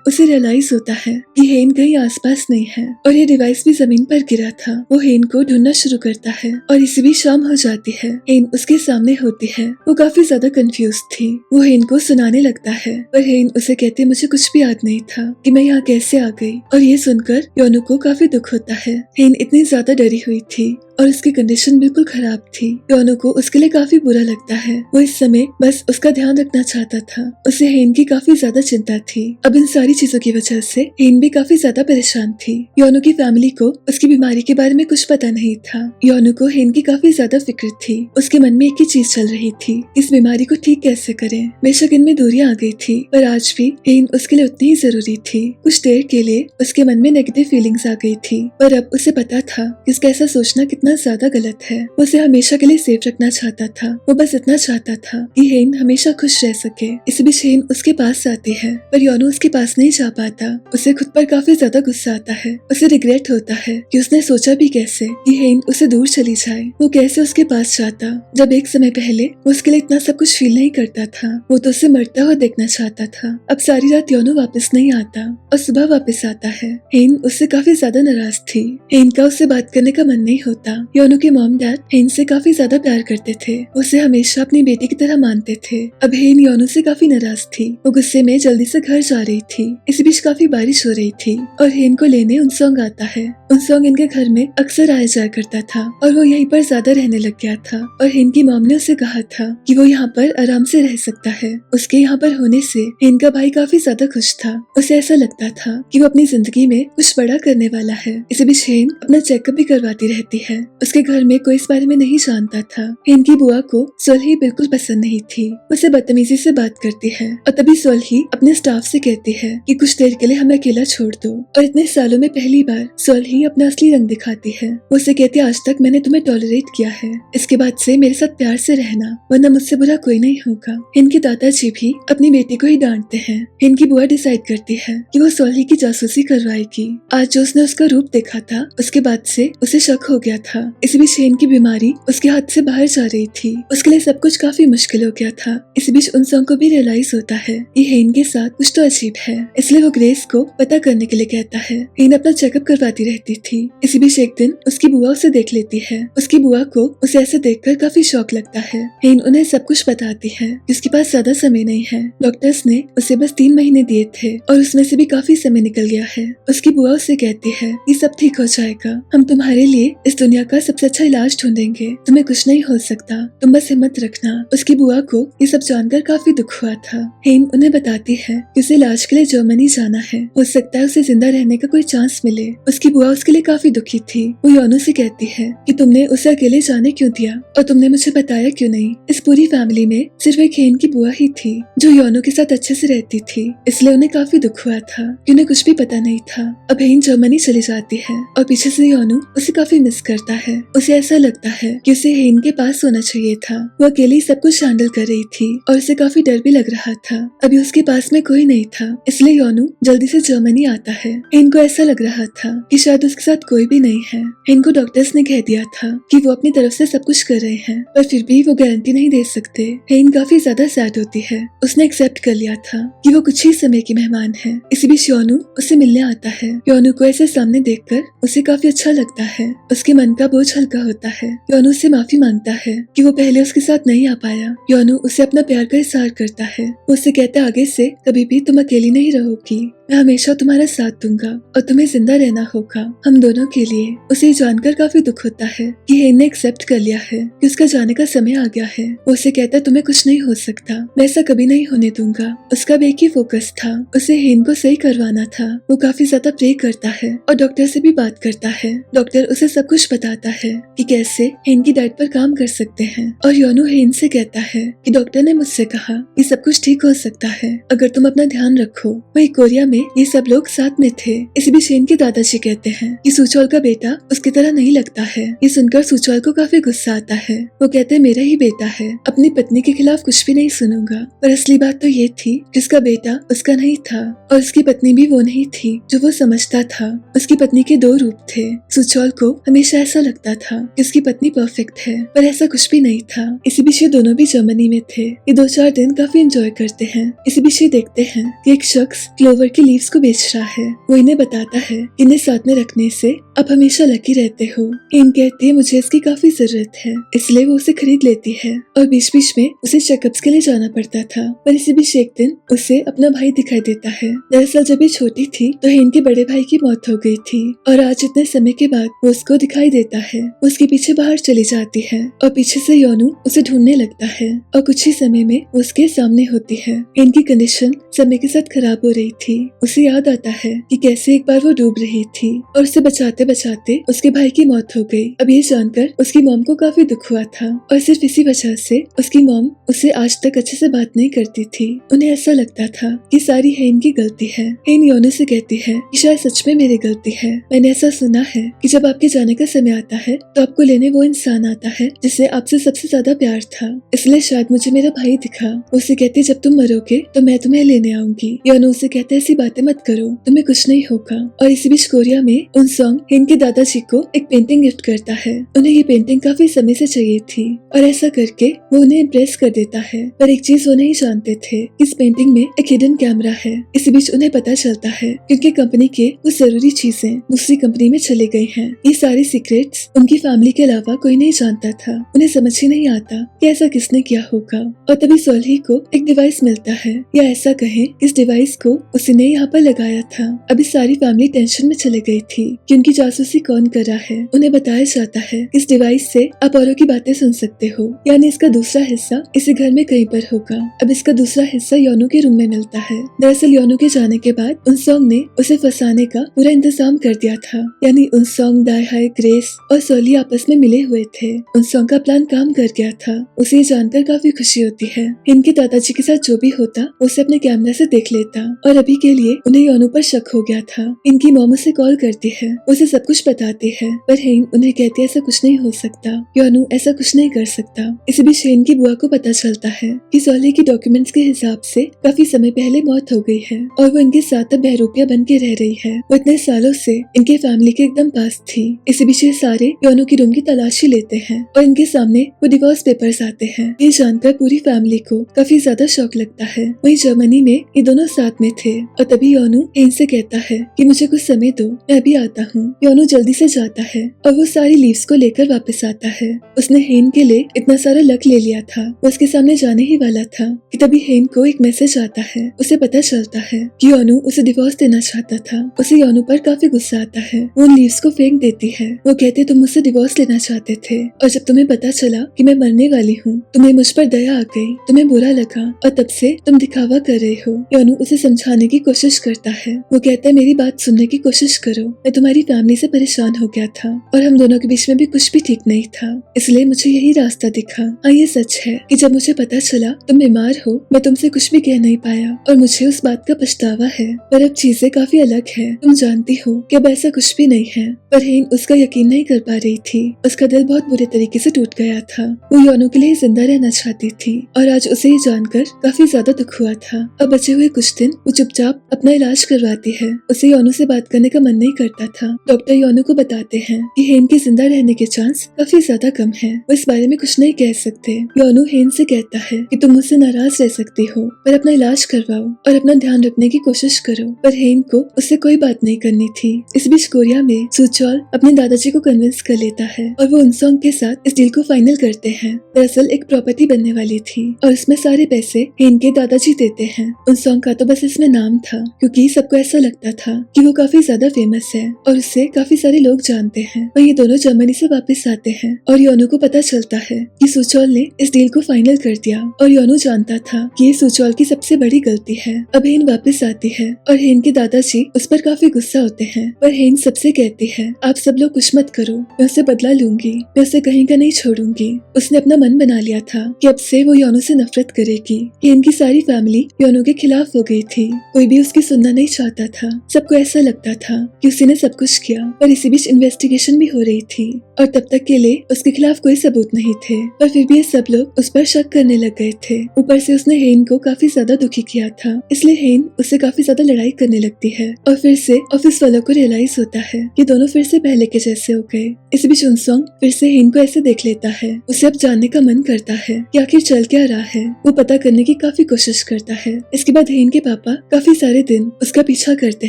उसे रियलाइज होता है कि हेन कहीं आसपास नहीं है और ये डिवाइस भी जमीन पर गिरा था। वो हेन को ढूंढना शुरू करता है और इसी बीच शाम हो जाती है। हेन उसके सामने होती है। वो काफी ज्यादा कंफ्यूज थी। वो हेन को सुनाने लगता है पर हेन उसे कहती मुझे कुछ भी याद नहीं था कि मैं यहाँ कैसे आ गई। और ये सुनकर योनू को काफी दुख होता है। हेन इतनी ज्यादा डरी हुई थी और उसकी कंडीशन बिल्कुल खराब थी। योनू को उसके लिए काफी बुरा लगता है। वो इस समय बस उसका ध्यान रखना चाहता था। उसे हेन की काफी ज्यादा चिंता थी। अब इन सारी चीजों की वजह से हेन भी काफी ज्यादा परेशान थी। योनू की फैमिली को उसकी बीमारी के बारे में कुछ पता नहीं था। योनू को हेन की काफी ज्यादा फिक्र थी। उसके मन में एक ही चीज चल रही थी, इस बीमारी को ठीक कैसे करें। बेशक इनमें दूरियां आ गई थी पर आज भी हेन उसके लिए उतनी ही जरूरी थी। कुछ देर के लिए उसके मन में नेगेटिव फीलिंग्स आ गई थी पर अब उसे पता था कि इसका ऐसा सोचना कितना ज्यादा गलत है। वो उसे हमेशा के लिए सेफ रखना चाहता था। वो बस इतना चाहता था कि हेन हमेशा खुश रह सके। इस बीच हेन उसके पास आती है पर योनू उसके पास नहीं जा पाता। उसे खुद पर काफी ज्यादा गुस्सा आता है। उसे रिग्रेट होता है कि उसने सोचा भी कैसे कि हेन उसे दूर चली जाए। वो कैसे उसके पास जाता जब एक समय पहले वो उसके लिए इतना सब कुछ फील नहीं करता था। वो तो उसे मरता हुआ देखना चाहता था। अब सारी रात योनू वापस नहीं आता और सुबह वापस आता है। हेन उससे काफी ज्यादा नाराज थी। हेन का उससे बात करने का मन नहीं होता। योनू के मॉम डैड हेन से काफी ज्यादा प्यार करते थे। उसे हमेशा अपनी बेटी की तरह मानते थे। अब हेन योनू से काफी नाराज थी। वो गुस्से में जल्दी से घर जा रही थी। इस बीच काफी बारिश हो रही थी और हेन को लेने उनसोंग आता है। उनसोंग इनके घर में अक्सर आया जाया करता था और वो यहीं पर ज्यादा रहने लग गया था। और हेन की मॉम ने उसे कहा था कि वो यहाँ पर आराम से रह सकता है। उसके यहाँ पर होने से हेन का भाई काफी ज्यादा खुश था। उसे ऐसा लगता था कि वो अपनी जिंदगी में कुछ बड़ा करने वाला है। इसी बीच हेन अपना चेकअप भी करवाती रहती है। उसके घर में कोई इस बारे में नहीं जानता था। हेन की बुआ को सोल्ही बिल्कुल पसंद नहीं थी। उसे बदतमीजी से बात करती है और तभी सोल्ही अपने स्टाफ से कहती है कि कुछ देर के लिए हमें अकेला छोड़ दो। और इतने सालों में पहली बार सोल्ही अपना असली रंग दिखाती है। वो उसे कहती है आज तक मैंने तुम्हें टॉलरेट किया है, इसके बाद से मेरे साथ प्यार से रहना वरना मुझसे बुरा कोई नहीं होगा। हेन के दादाजी भी अपनी बेटी को ही डांटते हैं। हेन की बुआ डिसाइड करती है कि वो सोल्ही की जासूसी करवाएगी। आज जो उसने उसका रूप देखा था उसके बाद से उसे शक हो गया था। इस बीच हेन की बीमारी उसके हाथ से बाहर जा रही थी। उसके लिए सब कुछ काफी मुश्किल हो गया था। इस बीच उनसोंग को भी रियलाइज होता है कि हेन के साथ कुछ तो अजीब है, इसलिए वो ग्रेस को पता करने के लिए कहता है। हेन अपना चेकअप करवाती रहती थी। इसी बीच एक दिन उसकी बुआ उसे देख लेती है। उसकी बुआ को उसे ऐसे देखकर काफी शौक लगता है। हेन उन्हें सब कुछ बताती है कि उसके पास ज्यादा समय नहीं है। डॉक्टर्स ने उसे बस 3 महीने दिए थे और उसमें से भी काफी समय निकल गया है। उसकी बुआ उसे कहती है कि सब ठीक हो जाएगा, हम तुम्हारे लिए इस दुनिया का सबसे अच्छा इलाज ढूंढेंगे, तुम्हें कुछ नहीं हो सकता, तुम बस हिम्मत रखना। उसकी बुआ को ये सब जानकर काफी दुख हुआ था। हेन उन्हें बताती है कि उसे इलाज के लिए जर्मनी जाना है, हो सकता है उसे जिंदा रहने का कोई चांस मिले। उसकी बुआ उसके लिए काफी दुखी थी। वो योनू से कहती है कि तुमने उसे अकेले जाने क्यों दिया और तुमने मुझे बताया क्यों नहीं। इस पूरी फैमिली में सिर्फ एक हेन की बुआ ही थी जो योनू के साथ अच्छे से रहती थी, इसलिए उन्हें काफी दुख हुआ था कि उन्हें कुछ भी पता नहीं था। अब हेन जर्मनी चली जाती है और पीछे से योनू उसे काफी मिस करता है। उसे ऐसा लगता है कि उसे हेन के पास होना चाहिए था। वो अकेली सब कुछ हैंडल कर रही थी और उसे काफी डर भी लग रहा था। अभी उसके पास में कोई नहीं था, इसलिए योनू जल्दी से जर्मनी आता है। हेन को ऐसा लग रहा था कि शायद उसके साथ कोई भी नहीं है। हेन को डॉक्टर्स ने कह दिया था कि वो अपनी तरफ से सब कुछ कर रहे हैं, पर फिर भी वो गारंटी नहीं दे सकते। हेन काफी ज्यादा सैड होती है। उसने एक्सेप्ट कर लिया था कि वो कुछ ही समय की मेहमान है। इसी बीच योनू उसे मिलने आता है। योनू को ऐसे सामने देखकर उसे काफी अच्छा लगता है। उसके मन का बोझ हल्का होता है। योनू से माफी मांगता है कि वो पहले उसके साथ नहीं आ पाया। योनू उसे अपना प्यार का इजहार करता है। वो उससे कहता है आगे से कभी भी तुम अकेली नहीं रहोगी। मैं हमेशा तुम्हारा साथ दूंगा और तुम्हें जिंदा रहना होगा हम दोनों के लिए। उसे ये जानकर काफी दुख होता है कि हेन ने एक्सेप्ट कर लिया है कि उसका जाने का समय आ गया है। वो उसे कहता है तुम्हें कुछ नहीं हो सकता, मैं ऐसा कभी नहीं होने दूंगा। उसका भी एक ही फोकस था, उसे हेन को सही करवाना था। वो काफी ज्यादा प्रे करता है और डॉक्टर से भी बात करता है। डॉक्टर उसे सब कुछ बताता है कि कैसे हेन की डाइट पर काम कर सकते हैं। और योनू हेन से कहता है कि डॉक्टर ने मुझसे कहा कि सब कुछ ठीक हो सकता है अगर तुम अपना ध्यान रखो। वही कोरिया में ये सब लोग साथ में थे। इसी बीच हेन के दादाजी कहते हैं कि सुचौल का बेटा उसकी तरह नहीं लगता है। ये सुनकर सुचौल को काफी गुस्सा आता है। वो कहते हैं मेरा ही बेटा है, अपनी पत्नी के खिलाफ कुछ भी नहीं सुनूंगा। पर असली बात तो ये थी कि उसका बेटा उसका नहीं था और उसकी पत्नी भी वो नहीं थी जो वो समझता था। उसकी पत्नी के दो रूप थे। सुचौल को हमेशा ऐसा लगता था कि उसकी पत्नी परफेक्ट है, पर ऐसा कुछ भी नहीं था। इसी बीच ये दोनों भी जर्मनी में थे। ये 2-4 दिन काफी एंजॉय करते हैं। इसी बीच ये देखते हैं कि एक शख्स क्लोवर की लीव्स को बेच रहा है। वो इन्हें बताता है कि इन्हें साथ में रखने से आप हमेशा लकी रहते हो। इन कहती है मुझे इसकी काफी जरूरत है, इसलिए वो उसे खरीद लेती है। और बीच बीच में उसे चेकअप्स के लिए जाना पड़ता था। पर इसी बीच एक दिन उसे अपना भाई दिखाई देता है। दरअसल जब ये छोटी थी तो हेन के बड़े भाई की मौत हो गई थी और आज इतने समय के बाद वो उसको दिखाई देता है। उसके पीछे बाहर चली जाती है और पीछे से योनू उसे ढूंढने लगता है और कुछ ही समय में उसके सामने होती है। हेन की कंडीशन समय के साथ खराब हो रही थी। उसे याद आता है कि कैसे एक बार वो डूब रही थी और उसे बचाते बचाते उसके भाई की मौत हो गई। अब ये जानकर उसकी मॉम को काफी दुख हुआ था और सिर्फ इसी वजह से उसकी मॉम उसे आज तक अच्छे से बात नहीं करती थी। उन्हें ऐसा लगता था कि सारी हेन की गलती है। हेन योनू से कहती है कि शायद सच में मेरी गलती है। मैंने ऐसा सुना है कि जब आपके जाने का समय आता है तो आपको लेने वो इंसान आता है जिसे आपसे सबसे ज्यादा प्यार था, इसलिए शायद मुझे मेरा भाई दिखा। उसे कहती जब तुम मरोगे तो मैं तुम्हें लेने आऊंगी। योनू उसे कहते ऐसी बातें मत करो, तुम्हें कुछ नहीं होगा। और इसी बीच कोरिया में उनसोंग हेन के दादाजी को एक पेंटिंग गिफ्ट करता है। उन्हें ये पेंटिंग काफी समय से चाहिए थी और ऐसा करके वो उन्हें इम्प्रेस कर देता है। पर एक चीज वो नहीं जानते थे, इस पेंटिंग में एक हिडन कैमरा है। इसी बीच उन्हें पता चलता है क्योंकि कंपनी के कुछ जरूरी चीजें दूसरी कंपनी में चले गई हैं। ये सारी सीक्रेट्स उनकी फैमिली के अलावा कोई नहीं जानता था। उन्हें समझ ही नहीं आता कि ऐसा किसने किया होगा। और तभी सोल्ही को एक डिवाइस मिलता है, या ऐसा कहें इस डिवाइस को उसने यहाँ पर लगाया था। अभी सारी फैमिली टेंशन में चले गई थी कि उनकी जासूसी कौन कर रहा है। उन्हें बताया जाता है इस डिवाइस से आप औरों की बातें सुन सकते हो, यानी इसका दूसरा हिस्सा इसी घर में कहीं पर होगा। अब इसका दूसरा हिस्सा योनू के रूम में मिलता है। दरअसल योनू के जाने के बाद उनसोंग ने उसे फंसाने का पूरा इंतजाम कर दिया था, यानी उनसोंग, दायहाई, ग्रेस और सोली आपस में मिले हुए थे। उनसोंग का प्लान काम कर गया था। उसे ये जानकर काफी खुशी होती है। इनके दादाजी के साथ जो भी होता उसे अपने कैमरा से देख लेता और अभी के लिए उन्हें योनू पर शक हो गया था। इनकी मॉम उसे कॉल करती है, उसे सब कुछ बताती है, पर हेन उन्हें कहती है ऐसा कुछ नहीं हो सकता, योनू ऐसा कुछ नहीं कर सकता। इसी बीच हेन की बुआ को पता चलता है कि सोली की डॉक्यूमेंट्स के हिसाब से काफी समय पहले मौत हो गई है और वो इनके साथ अब बहरूपिया बन के रह रही है। वो इतने सालों से इनके फैमिली के एकदम पास थी। इसी बीच ये सारे योनू की रूम की तलाशी लेते हैं और इनके सामने वो डिवोर्स पेपर्स आते हैं। ये जानकर पूरी फैमिली को काफी ज्यादा शौक लगता है। वहीं जर्मनी में ये दोनों साथ में थे और तभी योनू हेन से कहता है कि मुझे कुछ समय दो, मैं अभी आता हूँ। योनू जल्दी से जाता है और वो सारी लीव्स को लेकर वापस आता है। उसने हेन के लिए इतना सारा लक ले लिया था, वो उसके सामने जाने ही वाला था कि तभी हेन को एक मैसेज आता है। उसे पता चलता है कि योनू उसे डिवोर्स देना चाहता था। उसे योनू पर काफी गुस्सा आता है। वो उन लीव्स को फेंक देती है। वो कहते तुम मुझसे डिवोर्स लेना चाहते थे और जब तुम्हें पता चला कि मैं मरने वाली हूँ, तुम्हें मुझ पर दया आ गई, तुम्हें बुरा लगा और तब से तुम दिखावा कर रहे हो। योनू उसे समझाने की कोशिश करता है। वो कहता है मेरी बात सुनने की कोशिश करो, मैं तुम्हारी फैमिली से परेशान हो गया था और हम दोनों के बीच में भी कुछ भी ठीक नहीं था, इसलिए मुझे यही रास्ता दिखा। हाँ ये सच है कि जब मुझे पता चला तुम बीमार हो, मैं तुमसे कुछ भी कह नहीं पाया और मुझे उस बात का पछतावा है, पर अब चीजें काफी अलग है। तुम जानती हो कि अब ऐसा कुछ भी नहीं है। पर हेन उसका यकीन नहीं कर पा रही थी। उसका दिल बहुत बुरे तरीके से टूट गया था। वो योनू के लिए जिंदा रहना चाहती थी और आज उसे ये जानकर काफी ज्यादा दुख हुआ था। अब बचे हुए कुछ दिन वो चुपचाप अपना इलाज करवाती है। उसे योनू से बात करने का मन नहीं करता था। डॉक्टर डॉक्टर योनो को बताते हैं कि हेन के जिंदा रहने के चांस काफी ज्यादा कम है, वो इस बारे में कुछ नहीं कह सकते। योनो हेन से कहता है कि तुम मुझसे नाराज रह सकती हो, पर अपना इलाज करवाओ और अपना ध्यान रखने की कोशिश करो। पर हेन को उससे कोई बात नहीं करनी थी। इस बीच कोरिया में सुचोल अपने दादाजी को कन्विंस कर लेता है और वो उनसोंग के साथ इस डील को फाइनल करते हैं। दरअसल एक प्रॉपर्टी बनने वाली थी और उसमें सारे पैसे हेन के दादाजी देते हैं। उनसोंग का तो बस इसमें नाम था, क्योंकि सबको ऐसा लगता था कि वो काफी ज्यादा फेमस है और उससे काफी सारे लोग जानते हैं। वहीं ये दोनों जर्मनी से वापस आते हैं और योनो को पता चलता है कि सुचोल ने इस डील को फाइनल कर दिया और योनो जानता था कि ये सुचोल की सबसे बड़ी गलती है। अब हेन वापस आती है और हेन के दादाजी उस पर काफी गुस्सा होते हैं, पर हेन सबसे कहती है आप सब लोग कुछ मत करो, मैं उसे बदला लूंगी, मैं उसे कहीं का नहीं छोड़ूंगी। उसने अपना मन बना लिया था कि अब से वो योनो से नफरत करेगी। हेन की सारी फैमिली योनो के खिलाफ हो गई थी, कोई भी उसकी सुनना नहीं चाहता था। सबको ऐसा लगता था कि उसी ने सब कुछ किया, पर इसी बीच इन्वेस्टिगेशन भी हो रही थी और तब तक के लिए उसके खिलाफ कोई सबूत नहीं थे। पर फिर भी ये सब लोग उस पर शक करने लग गए थे। ऊपर से उसने हेन को काफी ज्यादा दुखी किया था, इसलिए हेन उससे काफी ज्यादा लड़ाई करने लगती है और फिर से ऑफिस वालों को रियलाइज होता है कि दोनों फिर से पहले के जैसे हो गए। इस बीच उनसोंग फिर से हेन को ऐसे देख लेता है, उसे अब जानने का मन करता है कि आखिर चल क्या रहा है। वो पता करने की काफी कोशिश करता है। इसके बाद हेन के पापा काफी सारे दिन उसका पीछा करते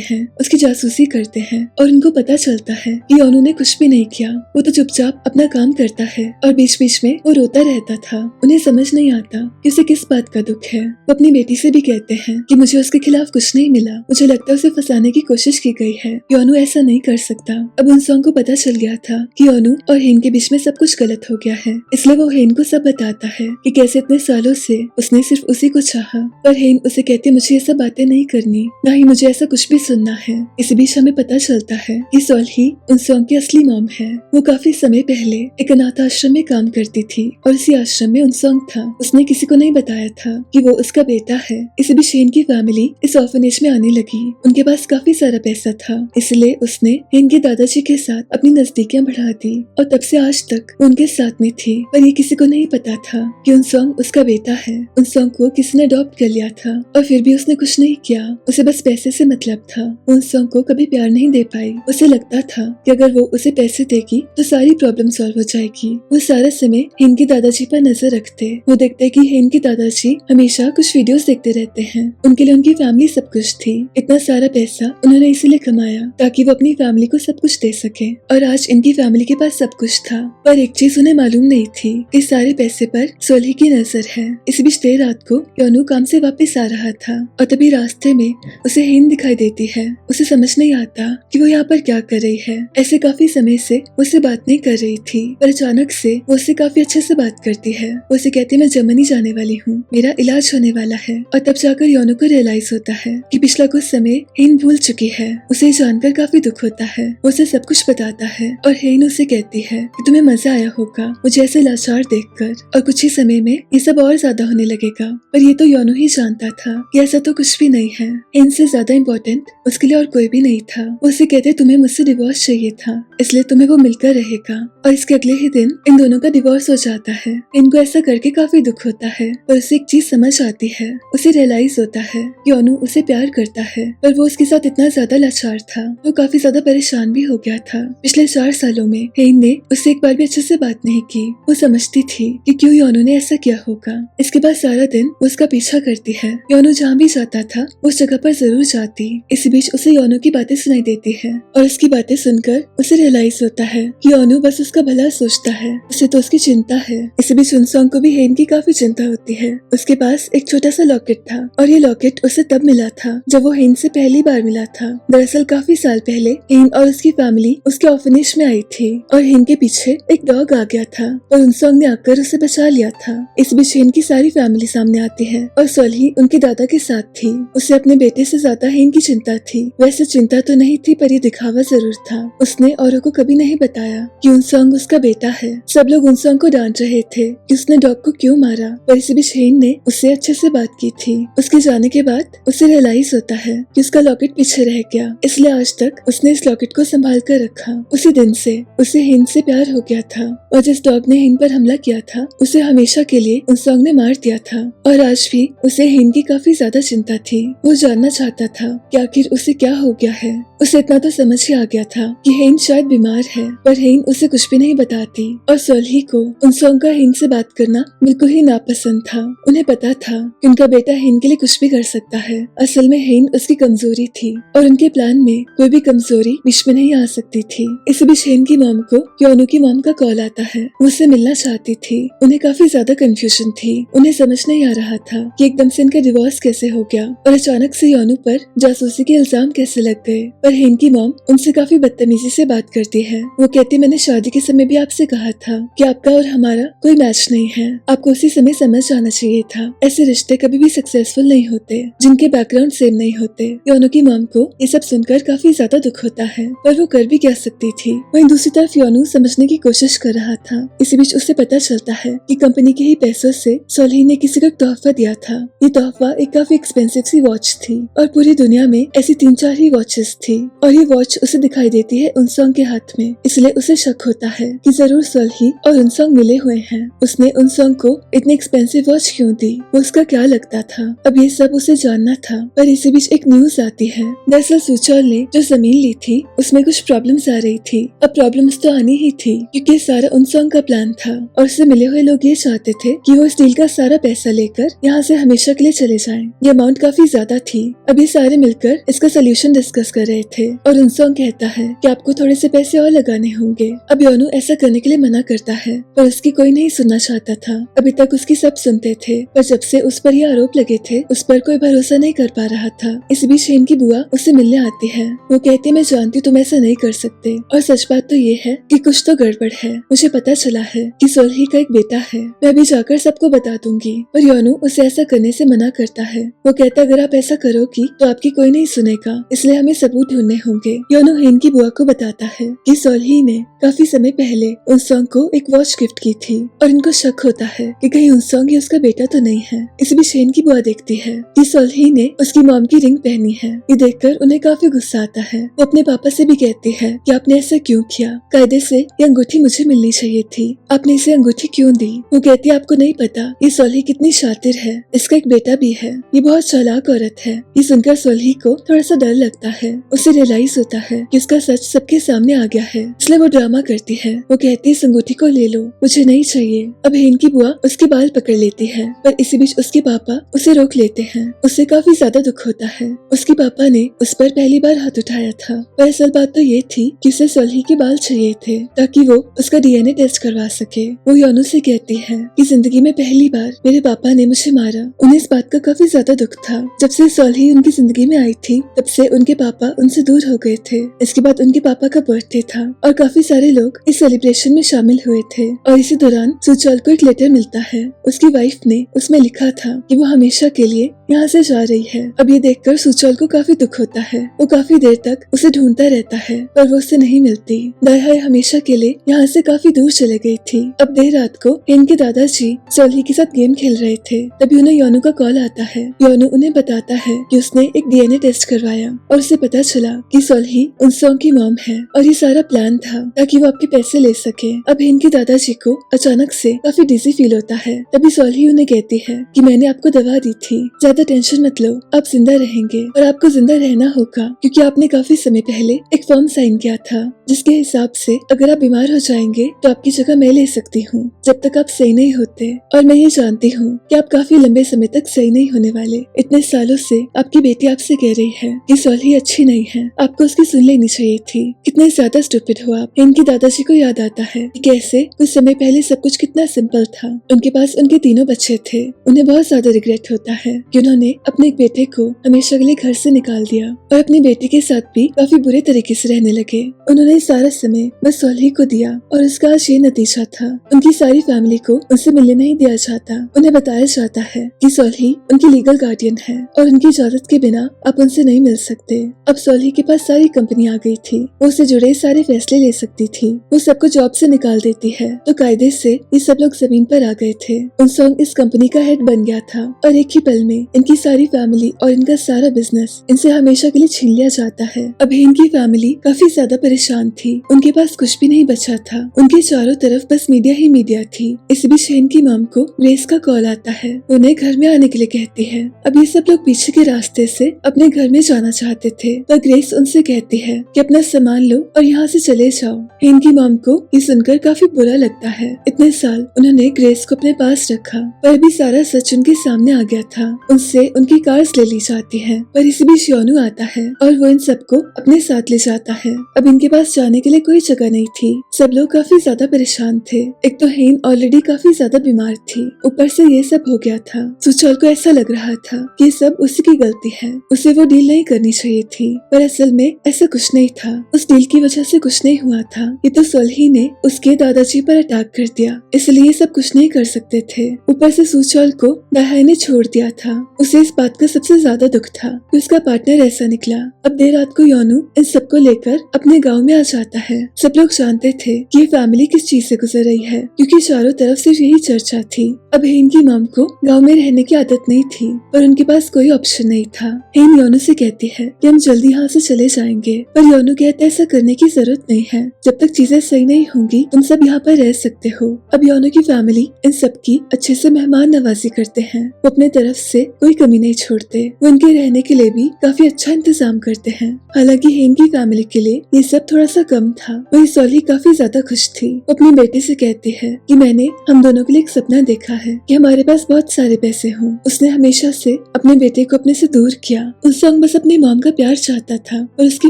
हैं, उसकी जासूसी करते हैं और उनको पता चलता है कि योनो ने कुछ भी नहीं किया। वो तो चुपचाप अपना काम करता है और बीच बीच में वो रोता रहता था। उन्हें समझ नहीं आता कि उसे किस बात का दुख है। वो अपनी बेटी से भी कहते हैं कि मुझे उसके खिलाफ कुछ नहीं मिला, मुझे लगता है उसे फंसाने की कोशिश की गई है। योनो ऐसा नहीं कर सकता। अब उनसोंग को पता चल गया था कि योनो और हेन के बीच में सब कुछ गलत हो गया है, इसलिए वो हेन को सब बताता है कि कैसे इतने सालों से उसने सिर्फ उसी को चाहा। पर हेन उसे कहती मुझे ये सब बातें नहीं करनी, ना ही मुझे ऐसा कुछ भी सुनना है। इस बीच हमें पता चलता है कि सोल ही उनसोंग की असली मॉम है। वो काफी समय पहले एक अनाथ आश्रम में काम करती थी और इसी आश्रम में उनसोंग था। उसने किसी को नहीं बताया था कि वो उसका बेटा है। इस बीच हेन की फैमिली इस ऑर्फनेज में आने लगी। उनके पास काफी सारा पैसा था, इसलिए उसने हेन के दादाजी के साथ अपनी नजदीकियां बढ़ा दी और तब से आज तक वो उनके साथ में थी। पर ये किसी को नहीं पता था कि उनसोंग उसका बेटा है। उनसोंग को किसी ने अडॉप्ट कर लिया था और फिर भी उसने कुछ नहीं किया। उसे बस पैसे से मतलब था। उनसोंग को कभी प्यार नहीं दे पाई। उसे लगता था कि अगर वो उसे पैसे देगी तो सारी प्रॉब्लम सॉल्व हो जाएगी। वो सारा समय हेन के दादाजी पर नजर रखते। वो देखते कि हेन के दादाजी हमेशा कुछ वीडियोस देखते रहते हैं। उनके लिए उनकी फैमिली सब कुछ थी। इतना सारा पैसा उन्होंने इसीलिए कमाया ताकि वो अपनी फैमिली को सब कुछ दे सके और आज इनकी फैमिली के पास सब कुछ था। पर एक चीज उन्हें मालूम नहीं थी कि सारे पैसे पर सोल्ही की नजर है। इस बीच देर रात को योनो काम से वापस आ रहा था और तभी रास्ते में उसे हेन दिखाई देती है। उसे समझ नहीं आता कि वो यहाँ पर क्या कर रही है। ऐसे काफी समय से उससे बात नहीं कर रही थी, पर अचानक से वो उससे काफी अच्छे से बात करती है। वो उसे कहती है मैं जर्मनी जाने वाली हूँ, मेरा इलाज होने वाला है। और तब जाकर योनो को रियलाइज होता है कि पिछला कुछ समय हेन भूल चुकी है। उसे जानकर काफी दुख होता है। वो उसे सब कुछ बताता है और हेन उसे कहती है कि तुम्हें मजा आया होगा मुझे ऐसे लाचार देखकर, और कुछ ही समय में ये सब और ज्यादा होने लगेगा। पर ये तो योनो ही जानता था कि ऐसा तो कुछ भी नहीं है। हेन से ज्यादा इम्पोर्टेंट उसके लिए और कोई भी नहीं था। वो उसे कहते तुम्हें मुझसे डिवोर्स चाहिए था, इसलिए तुम्हें वो मिलकर रहेगा। और इसके अगले ही दिन इन दोनों का डिवोर्स हो जाता है। इनको ऐसा करके काफी दुख होता है, पर उसे एक चीज समझ आती है। उसे रियलाइज होता है कि योनो उसे प्यार करता है, पर वो उसके साथ इतना ज्यादा लाचार था। वो काफी ज्यादा परेशान भी हो गया था। पिछले 4 सालों में हेन ने उससे एक बार भी अच्छे से बात नहीं की। वो समझती थी कि क्यों योनो ने ऐसा किया होगा। इसके बाद सारा दिन वो उसका पीछा करती है। योनो जहाँ भी जाता था उस जगह पर जरूर जाती। इस बीच उसे योनो की बातें सुनाई देती है और उसकी बातें सुनकर उसे रियलाइज होता है कि योनो बस उसका भला सोचता है, उसे तो उसकी चिंता है। इस बीच उनसोंग को भी हेन की काफी चिंता होती है। उसके पास एक छोटा सा लॉकेट था और ये लॉकेट उसे तब मिला था जब वो हेन से पहली बार मिला था। दरअसल काफी साल पहले हेन और उसकी फैमिली उसके ऑर्फनेज में आई थी और हेन के पीछे एक डॉग आ गया था और उनसोंग ने आकर उसे बचा लिया था। इस बीच हेन की सारी फैमिली सामने आती है और सोल्ही उनके दादा के साथ थी। उसे अपने बेटे से ज्यादा हेन की चिंता थी। वैसे चिंता तो नहीं थी, पर ये दिखावा जरूर था। उसने औरों को कभी नहीं बताया कि उनसोंग उसका बेटा है। सब लोग उनसोंग को डांट रहे थे कि उसने डॉग को क्यों मारा, पर इसी बीच हेन ने उससे अच्छे से बात की थी। उसके जाने के बाद उसे रियलाइज होता है कि उसका लॉकेट पीछे रह गया, इसलिए आज तक उसने इस लॉकेट को संभाल कर रखा। उसी दिन से उसे हेन से प्यार हो गया था और जिस डॉग ने हेन पर हमला किया था उसे हमेशा के लिए उनसोंग ने मार दिया था। और आज भी उसे हेन की काफी ज्यादा चिंता थी। वो जानना चाहता था कि आखिर उसे क्या हो गया है। उसे इतना तो समझ ही आ गया था कि हेन शायद बीमार है, पर हेन उसे कुछ भी नहीं बताती और सोल्ही को उनसोंग का हेन से बात करना बिल्कुल ही नापसंद था। उन्हें पता था कि उनका बेटा हेन के लिए कुछ भी कर सकता है। असल में हेन उसकी कमजोरी थी और उनके प्लान में कोई भी कमजोरी बीच में नहीं आ सकती थी। इस बीच हेन की मॉम को योनू की मॉम का कॉल आता है। वो उससे मिलना चाहती थी। उन्हें काफी ज्यादा कंफ्यूजन थी। उन्हें समझ नहीं आ रहा था कि एकदम से इनका डिवोर्स कैसे हो गया और अचानक से योनू पर जासूसी के इल्जाम कैसे लग गए। पर हेन की मॉम उनसे काफी बदतमीजी से बात करती है। वो कहती, मैंने शादी के समय भी आपसे कहा था कि आपका और हमारा कोई मैच नहीं है, आपको उसी समय समझ जाना चाहिए था। ऐसे रिश्ते कभी भी सक्सेसफुल नहीं होते जिनके बैकग्राउंड सेम नहीं होते। योनू की मॉम को ये सब सुनकर काफी ज्यादा दुख होता है, पर वो कर भी क्या सकती थी। वहीं दूसरी तरफ योनू समझने की कोशिश कर रहा था। इसी बीच उसे पता चलता है कि कंपनी के ही पैसों से सोल्ही ने किसी को एक तोहफा दिया था। ये तोहफा एक काफी एक्सपेंसिव सी वॉच थी और पूरी दुनिया में ऐसी 3-4 ही वॉचेस थी और ये वॉच उसे दिखाई देती है उनसोंग के हाथ में। इसलिए उसे शक होता है कि जरूर सोल्ही और उनसोंग मिले हुए हैं। उसने उनसोंग को इतनी एक्सपेंसिव वॉच क्यों दी, वो उसका क्या लगता था। अब ये सब उसे जानना था। पर इसी बीच एक न्यूज आती है। दरअसल सुचौल ने जो जमीन ली थी उसमें कुछ प्रॉब्लम्स आ रही थी। अब प्रॉब्लम्स तो आनी ही थी क्योंकि सारा उनसोंग का प्लान था और उससे मिले हुए लोग ये चाहते थे कि वो इस डील का सारा पैसा लेकर यहाँ से हमेशा के लिए चले जाएं। ये अमाउंट काफी ज्यादा थी। अब ये सारे मिलकर इसका सोल्यूशन डिस्कस कर रहे थे और उनसोंग कहता है कि आपको थोड़े से पैसे और लगाने होंगे। अब योनू ऐसा करने के लिए मना करता है पर उसकी कोई नहीं सुनना चाहता था। अभी तक उसकी सब सुनते थे पर जब से उस पर ये आरोप लगे थे उस पर कोई भरोसा नहीं कर पा रहा था। इस बीच हेन की बुआ उससे मिलने आती है। वो कहती है, मैं जानती हूँ तुम ऐसा नहीं कर सकते और सच बात तो ये है कि कुछ तो गड़बड़ है। मुझे पता चला है कि सोल्ही का एक बेटा है, मैं अभी जाकर सबको बता दूंगी। पर योनू उसे ऐसा करने से मना करता है। वो कहता, अगर आप ऐसा करोगी तो आपकी कोई नहीं सुनेगा, इसलिए हमें सबूत ढूंढने होंगे। योनू हेन की बुआ को बताता है कि सोल्ही ने काफी समय पहले उनसोंग को एक वॉच गिफ्ट की थी और इनको शक होता है कि कहीं उनसोंग ही उसका बेटा तो नहीं है। इस बीच हेन की बुआ देखती है कि सोल्ही ने उसकी मॉम की रिंग पहनी है। ये देखकर उन्हें काफी गुस्सा आता है। वो अपने पापा से भी कहती है कि आपने ऐसा क्यों किया, कायदे से ये अंगूठी मुझे मिलनी चाहिए थी, आपने इसे अंगूठी क्यों दी। वो कहती है, आपको नहीं पता ये सोल्ही कितनी शातिर है, इसका एक बेटा भी है, ये बहुत चालाक औरत है। ये सुनकर सोल्ही को थोड़ा सा डर लगता है। उसे रियलाइज होता है कि उसका सच सबके सामने आ गया है, इसलिए वो ड्रामा करती है। वो कहती है, इस अंगूठी को ले लो, मुझे नहीं चाहिए। अब हेन की बुआ उसके बाल पकड़ लेती है पर इसी बीच उसके पापा उसे रोक लेते हैं। उसे काफी ज्यादा दुख होता है। उसके पापा ने उस पर पहली बार हाथ उठाया था पर असल बात तो ये थी कि उसे सोल्ही के बाल चाहिए थे ताकि वो उसका डीएनए टेस्ट करवा सके। वो योनू से कहती है कि जिंदगी में पहली बार मेरे पापा ने मुझे मारा। उन्हें इस बात का काफी ज्यादा दुख था। जब से सोल्ही उनकी जिंदगी में आई थी तब से उनके पापा उनसे दूर हो गए थे। इसके बाद उनके पापा का बर्थडे था और काफी सारे लोग इस सेलिब्रेशन में शामिल हुए थे और इसी दौरान सुचौल को एक लेटर मिलता है। उसकी वाइफ ने उसमें लिखा था कि वो हमेशा के लिए यहाँ से जा रही है। अब ये देखकर सुचौल को काफी दुख होता है। वो काफी देर तक उसे ढूंढता रहता है पर वो उससे नहीं मिलती। दाई हमेशा के लिए यहाँ से काफी दूर चले गई थी। अब देर रात को इनके दादाजी सोल्ही के साथ गेम खेल रहे थे, तभी उन्हें योनू का कॉल आता है। योनू उन्हें बताता है कि उसने एक डीएनए टेस्ट करवाया और उसे पता चला कि सोल्ही उनसोंग की मॉम है और ये सारा प्लान था ताकि वो आपके पैसे ले सके। अब इनके दादाजी को अचानक से काफी डिजी फील होता है। तभी सोल्ही उन्हें कहती है कि मैंने आपको दवा दी थी, ज्यादा टेंशन मत लो, आप जिंदा रहेंगे और आपको जिंदा रहना होगा क्योंकि आपने काफी समय पहले एक फॉर्म साइन किया था जिसके हिसाब से अगर आप बीमार हो जाएंगे तो आपकी जगह मैं ले सकती हूँ जब तक आप सही नहीं होते। और मैं ये जानती हूँ कि आप काफी लंबे समय तक सही नहीं होने वाले। इतने सालों से आपकी बेटी आपसे कह रही है कि सोल्ही अच्छी नहीं है, आपको उसकी सुन लेनी चाहिए थी। कितने ज्यादा स्टूपिड हो आप। इनकी दादाजी को याद आता है कि कैसे कुछ समय पहले सब कुछ कितना सिंपल था। उनके पास उनके 3 बच्चे थे। उन्हें बहुत ज्यादा रिग्रेट होता है कि उन्होंने अपने एक बेटे को हमेशा के लिए घर से निकाल दिया और अपनी बेटी के साथ भी काफी बुरे तरीके से रहने लगे। उन्होंने सारा समय बस सोल्ही को दिया और उसका आज ये नतीजा था। उनकी सारी फैमिली को उनसे मिलने नहीं दिया जाता। उन्हें बताया जाता है कि सोल्ही उनकी लीगल गार्डियन है और उनकी इजाजत के बिना आप उनसे नहीं मिल सकते। अब सोल्ही के पास सारी कंपनी आ गई थी, वो उससे जुड़े सारे फैसले ले सकती थी। वो सबको जॉब से निकाल देती है तो कायदे से ये सब लोग जमीन पर आ गए थे। उनसोंग इस कंपनी का हेड बन गया था और एक ही पल में इनकी सारी फैमिली और इनका सारा बिजनेस इनसे हमेशा के लिए छीन लिया जाता है। अब हेन की फैमिली काफी ज्यादा परेशान थी, उनके पास कुछ भी नहीं बचा था, उनके चारों तरफ बस मीडिया ही मीडिया थी। इस बीच हेन की मॉम को ग्रेस का कॉल आता है, उन्हें घर में आने के लिए कहती है। अब ये सब लोग पीछे के रास्ते से अपने घर में जाना चाहते थे, पर ग्रेस उनसे कहती है कि अपना सामान लो और यहाँ से चले जाओ। हेन की मॉम को ये सुनकर काफी बुरा लगता है। इतने साल उन्होंने ग्रेस को अपने पास रखा, पर अभी सारा सच उनके सामने आ गया था। उनसे उनकी कार्स ले ली जाती है, पर इसी बीच योनू आता है और वो इन सबको अपने साथ ले जाता है। अब इनके पास जाने के लिए कोई जगह नहीं थी, सब लोग काफी ज्यादा परेशान थे। एक तो हेन ऑलरेडी काफी ज्यादा बीमार थी, ऊपर से ये सब हो गया था। सुचौल को ऐसा लग रहा था कि सब उसी की गलती है, उसे वो डील नहीं करनी चाहिए थी, पर असल में ऐसा कुछ नहीं था। उस डील की वजह से कुछ नहीं हुआ था, ये तो सोल्ही ने उसके दादाजी पर अटैक कर दिया, इसलिए सब कुछ नहीं कर सकते थे। ऊपर से सुचौल को दाहाई ने छोड़ दिया था। उसे इस बात का सबसे ज्यादा दुख था कि उसका पार्टनर ऐसा निकला। अब देर रात को योनू इन सबको लेकर अपने गांव में आ जाता है। सब लोग जानते थे कि ये फैमिली किस चीज से गुजर रही है, क्योंकि चारों तरफ सिर्फ यही चर्चा थी। अब हेन की मॉम को गांव में रहने की आदत नहीं थी, पर उनके पास कोई ऑप्शन नहीं था। हेन योनू से कहती है कि हम जल्दी यहाँ से चले जाएंगे, पर योनू कहता है ऐसा करने की जरूरत नहीं है, जब तक चीजें सही नहीं होंगी तुम सब यहाँ पर रह सकते हो। अब योनू की फैमिली इन सब की अच्छे से मेहमान नवाजी करते हैं, वो अपने तरफ से कोई कमी नहीं छोड़ते, वो इनके रहने के लिए भी काफी अच्छा इंतजाम करते हैं। हालांकि हेन की फैमिली के लिए ये सब थोड़ा सा कम था। वही सोल्ही काफी ज्यादा खुश थी। वो अपने बेटे से कहती है कि मैंने हम दोनों के लिए एक सपना देखा है कि हमारे पास बहुत सारे पैसे हों। उसने हमेशा से अपने बेटे को अपने से दूर किया। उस सॉन्ग बस अपनी मॉम का प्यार चाहता था, और उसकी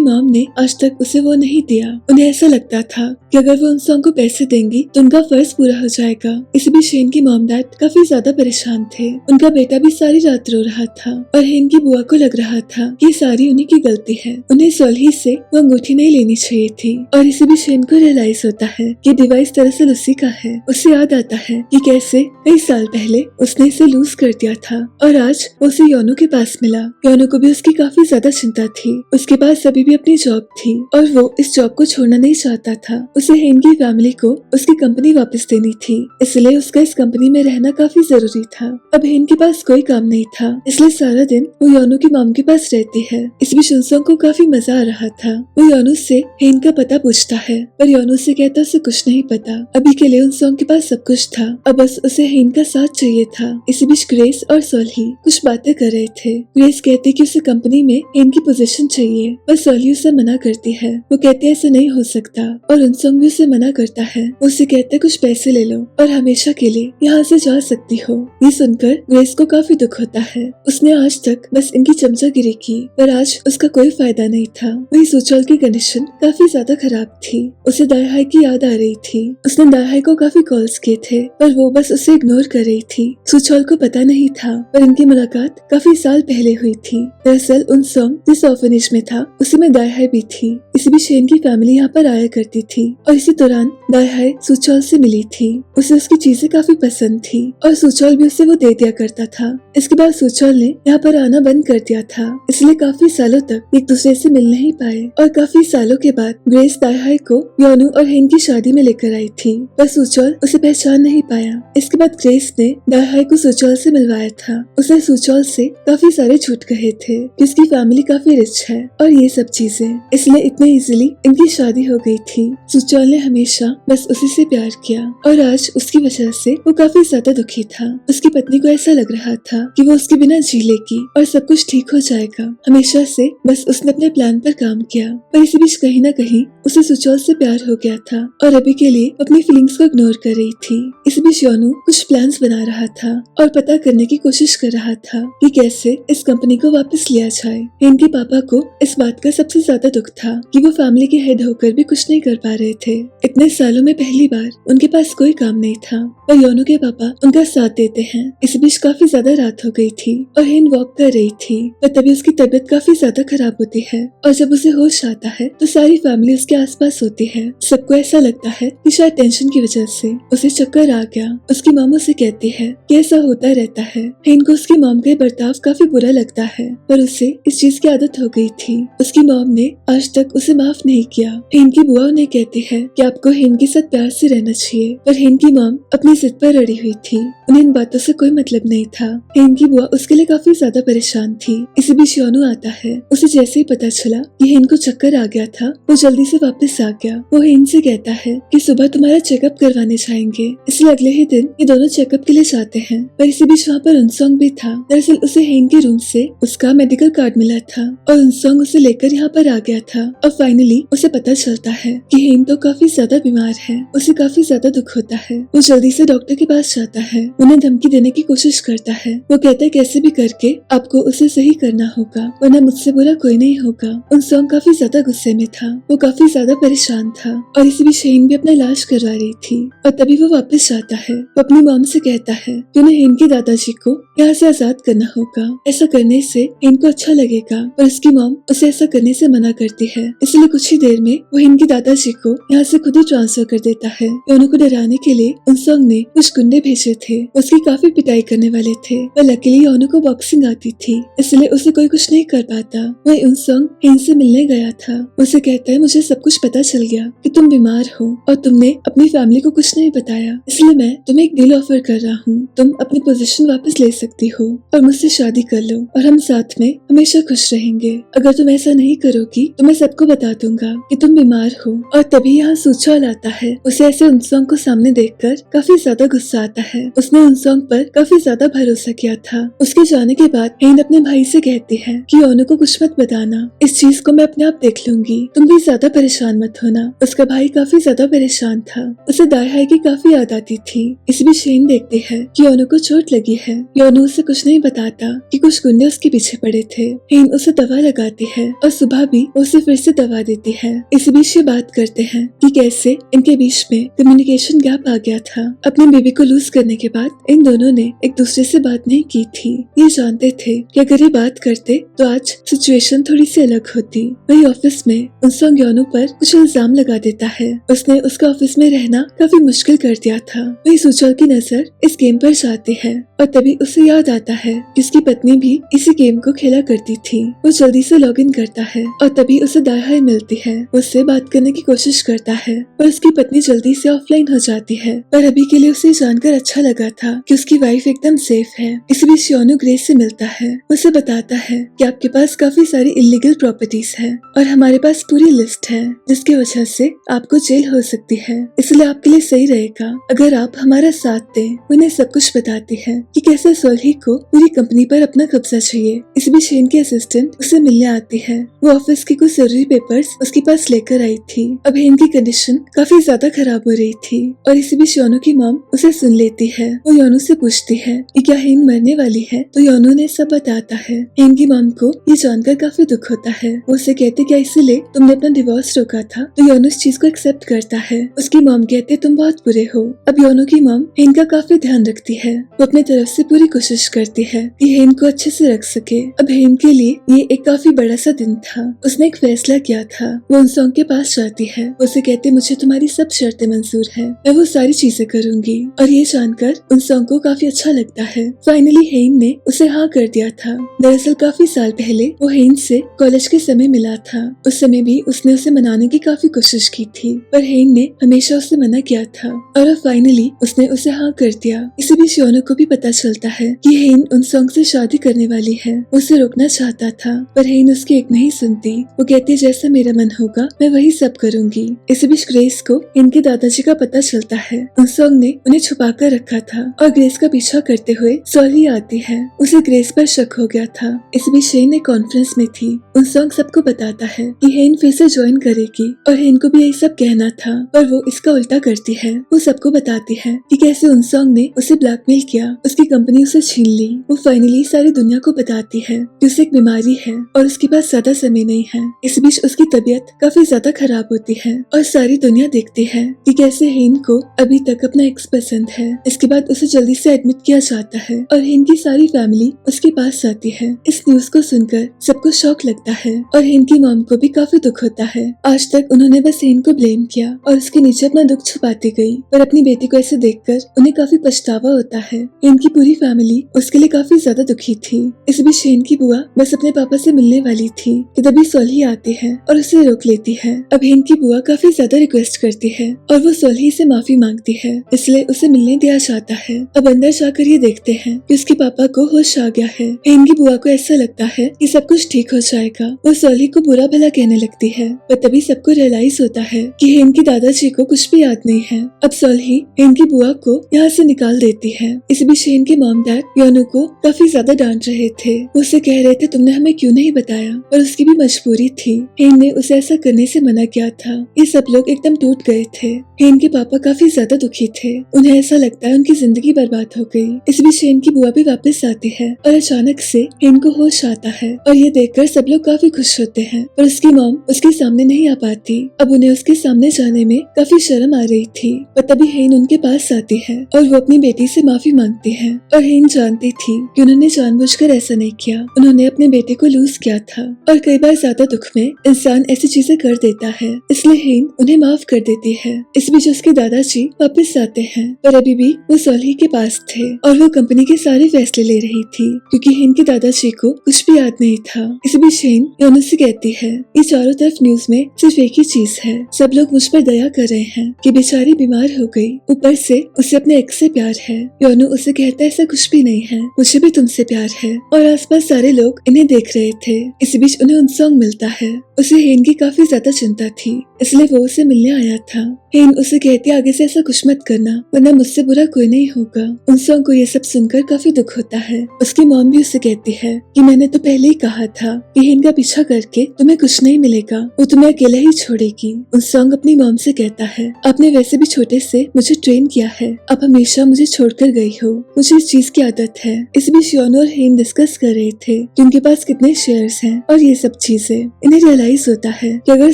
मॉम ने आज तक उसे वो नहीं दिया। उन्हें ऐसा लगता था कि अगर वो उन सॉन्ग को पैसे देंगी तो उनका फर्ज पूरा हो जाएगा। इस बीच हेन की मॉम डैड काफी ज्यादा परेशान थे। उनका बेटा भी सारी रात रो रहा था, और हेन की बुआ को लग रहा था कि सारी उन्हीं की गलती है, उन्हें सोल्ही से वो अंगूठी नहीं लेनी चाहिए थी। और इसी बीच हेन को रियलाइज होता है कि डिवाइस दरअसल उसी का है। उसे याद आता है कि कैसे कई साल पहले उसने इसे लूज कर दिया था, और आज वो उसे योनू के पास मिला। योनू को भी उसकी काफी ज्यादा चिंता थी। उसके पास अभी भी अपनी जॉब थी, और वो इस जॉब को छोड़ना नहीं चाहता था। उसे हेन की फैमिली को उसकी कंपनी वापस देनी थी, इसलिए उसका इस कंपनी में रहना काफी जरूरी था। अब हेन के पास कोई काम नहीं था, इसलिए सारा दिन वो योनू की मॉम के पास रहती है। इस बीच उनसों को काफी मजा आ रहा था। वो योनू से हेन का पता पूछता है, पर योनू से कहता उसे कुछ नहीं पता। अभी के लिए उनसों के पास सब कुछ था, अब बस उसे हेन का साथ चाहिए था। इसी बीच ग्रेस और सोल्ही कुछ बातें कर रहे थे। ग्रेस कहती कि उसे कंपनी में हेन की पोजीशन चाहिए, पर सोल्ही उसे मना करती है। वो कहती है ऐसा नहीं हो सकता, और उनसों भी उसे मना करता है। वो उसे कहता है कुछ पैसे ले लो और हमेशा के लिए यहाँ से जा सकती हो। ये सुनकर ग्रेस को काफी दुख होता है। उसने आज तक बस इनकी चमचागिरी की, पर आज उसका कोई फायदा नहीं था। वही सुचौल की कंडीशन काफी ज्यादा खराब थी। उसे दाहाई की याद आ रही थी। उसने दाहाई को काफी कॉल्स किए थे, पर वो बस उसे इग्नोर कर रही थी। सुचौल को पता नहीं था, पर इनकी मुलाकात काफी साल पहले हुई थी। दरअसल उन सॉन्ग जिस ऑर्फनेज में था उसी में दाहाई भी थी। इसी बीच हेन की फैमिली यहाँ पर आया करती थी, और इसी दौरान दाहाई सुचौल से मिली थी। उसे उसकी चीजें काफी पसंद थी, और सुचौल भी उसे वो दे दिया करता था। इसके बाद सुचौल ने यहाँ पर आना बंद कर दिया था, इसलिए काफी सालों तक एक दूसरे से मिल नहीं पाए। और काफी सालों के बाद ग्रेस दाहाई को योनू और हेन की शादी में लेकर आई थी, पर सुचौल उसे पहचान नहीं पाया। इसके बाद ग्रेस ने दाहाई को सुचौल से मिलवाया था। उसने सुचौल से काफी सारे झूठ कहे थे कि उसकी फैमिली काफी रिच है और ये सब चीजें, इसलिए इतने इजीली इनकी शादी हो गई थी। सुचौल ने हमेशा बस उसी से प्यार किया, और आज उसकी वजह से वो काफी ज्यादा दुखी था। उसकी पत्नी को ऐसा लग रहा था कि वो उसके बिना जी लेगी और सब कुछ ठीक हो जाएगा। हमेशा से बस उसने अपने प्लान पर काम किया, पर इसी बीच कहीं न कहीं उसे सुचौल से प्यार हो गया था, और अभी के लिए अपनी फीलिंग्स को इग्नोर कर रही थी। इस बीच योनू कुछ प्लान्स बना रहा था और पता करने की कोशिश कर रहा था कि कैसे इस कंपनी को वापस लिया जाए। इनके पापा को इस बात का सबसे ज्यादा दुख था कि वो फैमिली के हेड होकर भी कुछ नहीं कर पा रहे थे। इतने सालों में पहली बार उनके पास कोई काम नहीं था, पर योनू के पापा उनका साथ देते हैं। इस बीच काफी ज्यादा रात हो गई थी और हेन वॉक कर रही थी, पर तभी उसकी तबीयत काफी ज्यादा खराब होती है, और जब उसे होश आता है तो सारी फैमिली उसके आसपास होती है। सबको ऐसा लगता है कि शायद टेंशन की वजह से उसे चक्कर आ गया। उसकी मॉम उसे कहती है कि ऐसा होता रहता है। हेन को उसकी मॉम का बर्ताव काफी बुरा लगता है, पर उसे इस चीज की आदत हो गई थी। उसकी मॉम ने आज तक उसे माफ नहीं किया। हेन की बुआ उन्हें कहती है कि आपको हेन के साथ प्यार से रहना चाहिए, पर हेन की मॉम अपनी जिद पर अड़ी हुई थी। उन्हें इन बातों से कोई मतलब नहीं था। हेन की बुआ उसके लिए काफी ज्यादा परेशान थी। इसी बीच योनू आता है। उसे जैसे ही पता चला कि हेन को चक्कर आ गया था, वो जल्दी से वापस आ गया। वो हेन से कहता है कि सुबह तुम्हारा चेकअप करवाने जाएंगे, इसलिए अगले ही दिन ये दोनों चेकअप के लिए जाते हैं। पर इसी बीच वहाँ पर उनसोंग भी था। दरअसल उसे हेन के रूम से उसका मेडिकल कार्ड मिला था और उनसोंग उसे लेकर यहाँ पर आ गया था। और फाइनली उसे पता चलता है कि हेन तो काफी ज्यादा बीमार है। उसे काफी ज्यादा दुख होता है। वो जल्दी से डॉक्टर के पास जाता है, उन्हें धमकी देने की कोशिश करता है। वो कहता है कैसे भी करके आपको उसे सही करना होगा, वरना मुझसे बुरा कोई नहीं होगा। उनसोंग काफी ज्यादा गुस्से में था। वो काफी ज्यादा परेशान था और इसी बीच हेन भी अपना इलाज करवा रही थी। और तभी वो वापस जाता है। वो अपनी मॉम से कहता है कि उन्हें हेन के दादाजी को यहाँ से आजाद करना होगा। ऐसा करने से हेन को अच्छा लगेगा, पर उसकी मॉम उसे ऐसा करने से मना करती है। इसलिए कुछ ही देर में वो हेन के दादाजी को यहाँ से खुद ही ट्रांसफर कर देता है। योनू को डराने के लिए उनसोंग ने कुछ गुंडे भेजे थे। उसकी काफी पिटाई करने वाले थे, पर लकीली योनू को बॉक्सिंग आती थी, इसलिए उसे कोई कुछ नहीं कर पाता। वही उनसोंग हेन से मिलने गया था। उसे कहता है मुझे सब कुछ पता चल गया कि तुम बीमार हो और तुमने अपनी फैमिली को कुछ नहीं बताया, इसलिए मैं तुम्हें एक डील ऑफर कर रहा हूँ। तुम अपनी पोजीशन वापस ले सकती हो और मुझसे शादी कर लो और हम साथ में हमेशा खुश रहेंगे। अगर तुम ऐसा नहीं करोगी तो मैं सबको बता दूंगा कि तुम बीमार हो। और तभी यहाँ सूचल आता है। उसे ऐसे उनसोंग को सामने देखकर काफी ज्यादा गुस्सा आता है। उसने उनसोंग पर काफी ज्यादा भरोसा किया था। उसके जाने के बाद हेन अपने भाई से कहती है कि योनू को कुछ मत बताना, इस चीज को मैं अपने आप देख लूंगी, तुम भी ज्यादा परेशान मत होना। उसका भाई काफी ज्यादा परेशान था। उसे दाई हाई की काफी याद आती थी। इस बीच हेन देखती है कि योनू को चोट लगी है। योनू उसे कुछ नहीं बताता कि कुछ गुंडे उसके पीछे पड़े थे। हेन उसे दवा लगाती है और सुबह भी उसे फिर से दवा देती है। इस बीच ये बात करते हैं कि कैसे इनके बीच में कम्युनिकेशन गैप आ गया था। अपनी बेबी को लूज करने के बाद इन दोनों ने एक दूसरे से बात नहीं की थी। ये जानते थे कि अगर ये बात करते तो आज सिचुएशन थोड़ी सी अलग होती। वही ऑफिस में उनसोंग योनू पर कुछ इल्जाम लगा देता है। उसने उसका ऑफिस में रहना काफी मुश्किल कर दिया था। वही सूचल की नजर इस गेम पर जाती है और तभी उसे याद आता है कि उसकी पत्नी भी इसी गेम को खेला करती थी। वो जल्दी से लॉग इन करता है और तभी उसे दाई मिलती है। उससे बात करने की कोशिश करता है पर उसकी पत्नी जल्दी से ऑफलाइन हो जाती है। पर अभी के लिए उसे जानकर अच्छा लगा था कि उसकी वाइफ एकदम सेफ है। इसी बीच योनू ग्रेस से मिलता है। उसे बताता है कि आपके पास काफी सारी इलीगल प्रॉपर्टीज है और हमारे पास पूरी लिस्ट है, जिसकी वजह से आपको जेल हो सकती है। इसलिए आपके लिए सही रहेगा अगर आप हमारा साथ दें। उन्हें सब कुछ बताती है कि कैसे सोल्ही को पूरी कंपनी पर अपना कब्जा चाहिए। इस बीच शेन की असिस्टेंट उसे मिलने आती है। वो ऑफिस के कुछ जरूरी पेपर्स उसके पास लेकर आई थी। अब हेन की कंडीशन काफी ज्यादा खराब हो रही थी और इसी बीच योनू की मॉम उसे सुन लेती है। वो योनू से पूछती है कि क्या हेन मरने वाली है, तो योनू ने सब बताता है। हेन की मॉम को ये जानकर काफी दुख होता है। वो उसे कहती क्या इसीलिए तुमने अपना डिवोर्स रोका था, तो योनू इस चीज को एक्सेप्ट करता है। उसकी मॉम कहते तुम बहुत बुरे हो। अब योनू की मॉम हेन का काफी ध्यान रखती है। वो अपने तरफ से पूरी कोशिश करती है कि हेन को अच्छे से रख सके। अब हेन के लिए ये एक काफी बड़ा सा दिन था। उसने एक फैसला किया था। वो उनसोंग के पास जाती है। उसे कहते मुझे तुम्हारी सब शर्तें मंजूर है, मैं वो सारी चीजें करूंगी। और ये जानकर उनसोंग को काफी अच्छा लगता है। फाइनली हेन ने उसे हाँ कर दिया था। दरअसल काफी साल पहले वो हेन से कॉलेज के समय मिला था। उस समय भी उसने उसे मनाने की काफी कोशिश की थी, पर हेन ने हमेशा उसे मना किया था और अब फाइनली उसने उसे हाँ कर दिया। इसी बीच योनू को भी पता चलता है कि हेन उनसोंग से शादी करने वाली है। उसे रोकना चाहता था पर हेन उसकी एक नहीं सुनती। वो कहती जैसा मेरा मन होगा मैं वही सब करूंगी। इसी बीच ग्रेस को इनके दादाजी का पता चलता है। उनसोंग ने उन्हें छुपा कर रखा था और ग्रेस का पीछा करते हुए सोल्ही आती है। उसे ग्रेस पर शक हो गया था। इस बीच शेन एक कॉन्फ्रेंस में थी। उनसोंग सबको बताता है कि हेन फिर से ज्वाइन करेगी और हेन को भी यही सब कहना था, पर वो इसका उल्टा करती है। वो सबको बताती है कि कैसे उनसोंग ने उसे ब्लैकमेल किया, उसकी कंपनी उसे छीन ली। वो फाइनली सारी दुनिया को बताती है कि उसे एक बीमारी है और उसके पास ज्यादा समय नहीं है। इस बीच उसकी तबीयत काफी ज्यादा खराब होती है और सारी दुनिया देखती है कि कैसे हेन को अभी तक अपना एक्स पसंद है। इसके बाद उसे जल्दी से एडमिट किया जाता है और हेन की सारी फैमिली उसके पास आती है। इस न्यूज को सुनकर सबको शौक लगता है और हेन की मॉम को भी काफी दुख होता है। आज तक उन्होंने बस हेन को ब्लेम किया और उसके नीचे अपना दुख छुपाती गई, पर अपनी बेटी को ऐसे देखकर उन्हें काफी पछतावा होता है। हेन की पूरी फैमिली उसके लिए काफी ज्यादा दुखी थी। इस बीच हेन की बुआ बस अपने पापा से मिलने वाली थी कि तभी सोल्ही आती है और उसे रोक लेती है। अब हेन की बुआ काफी ज्यादा रिक्वेस्ट करती है और वो सोल्ही से माफी मांगती है, इसलिए उसे मिलने दिया जाता है। अब अंदर जाकर ये देखते हैं कि उसके पापा को होश आ गया है। हेन की बुआ को ऐसा लगता है कि सब कुछ ठीक हो जाएगा। वो सोल्ही को बुरा भला कहने लगती है, पर तभी सबको रियलाइज होता है कि हेन की दादाजी को कुछ भी याद नहीं है। अब सोल्ही हेन की बुआ को यहाँ से निकाल देती है। इस बीच हेन के मॉम डैड योनू को काफी ज्यादा डांट रहे थे। वो उसे कह रहे थे तुमने हमें क्यों नहीं बताया, और उसकी भी मजबूरी थी। हेन ने उसे ऐसा करने से मना किया था। ये सब लोग एकदम टूट गए थे। हेन के पापा काफी ज्यादा दुखी थे। उन्हें ऐसा लगता है उनकी जिंदगी बर्बाद हो गई। इस बीच हेन की बुआ भी वापस आती है और अचानक से हेन को होश आता है और ये देखकर सब लोग काफी खुश होते हैं, पर उसकी मॉम उसके सामने नहीं आ पाती। अब उन्हें उसके सामने जाने में काफी शर्म आ रही थी, पर तभी हेन उनके पास आती है और वो अपनी बेटी से माफी मांगती है। और हेन जानती थी कि उन्होंने जानबूझकर ऐसा नहीं किया, उन्होंने अपने बेटे को लूज किया था। और कई बार ज्यादा दुख में इंसान ऐसी चीजें कर देता है, इसलिए हेन उन्हें माफ कर देती है। इस बीच उसके दादाजी वापस आते हैं, पर अभी भी वो सोल्ही के पास थे और वो कंपनी के सारे फैसले ले रही थी, क्योंकि हेन के दादाजी को कुछ भी याद नहीं था। इस बीच हेन योनू से कहती है ये चारों तरफ न्यूज में सिर्फ एक ही चीज है, सब लोग मुझ पर दया कर रहे हैं कि बेचारी बीमार हो गई, ऊपर से उसे अपने एक्स से प्यार है। योनू उसे कहता है ऐसा कुछ भी नहीं है, मुझे भी तुमसे प्यार है। और आसपास सारे लोग इन्हें देख रहे थे। इस बीच उन्हें उनसोंग मिलता है। उसे हेन की काफी ज्यादा चिंता थी, इसलिए वो उसे मिलने आया था। हेन उसे कहती आगे से ऐसा कुछ मत करना, वरना मुझसे बुरा कोई नहीं होगा। उनसोंग को ये सब सुनकर काफी दुख होता है। उसकी मॉम भी उसे कहती है कि मैंने तो पहले ही कहा था कि हेन का पीछा करके तुम्हें कुछ नहीं मिलेगा, वो तुम्हें अकेला ही छोड़ेगी। उनसोंग अपनी मॉम से कहता है आपने वैसे भी छोटे से मुझे ट्रेन किया है, आप हमेशा मुझे छोड़कर गई हो, मुझे इस चीज की आदत है। इस बीच योनू और हेन डिस्कस कर रहे थे कि उनके पास कितने शेयर्स हैं और ये सब चीजें। इन्हें रियलाइज होता है कि अगर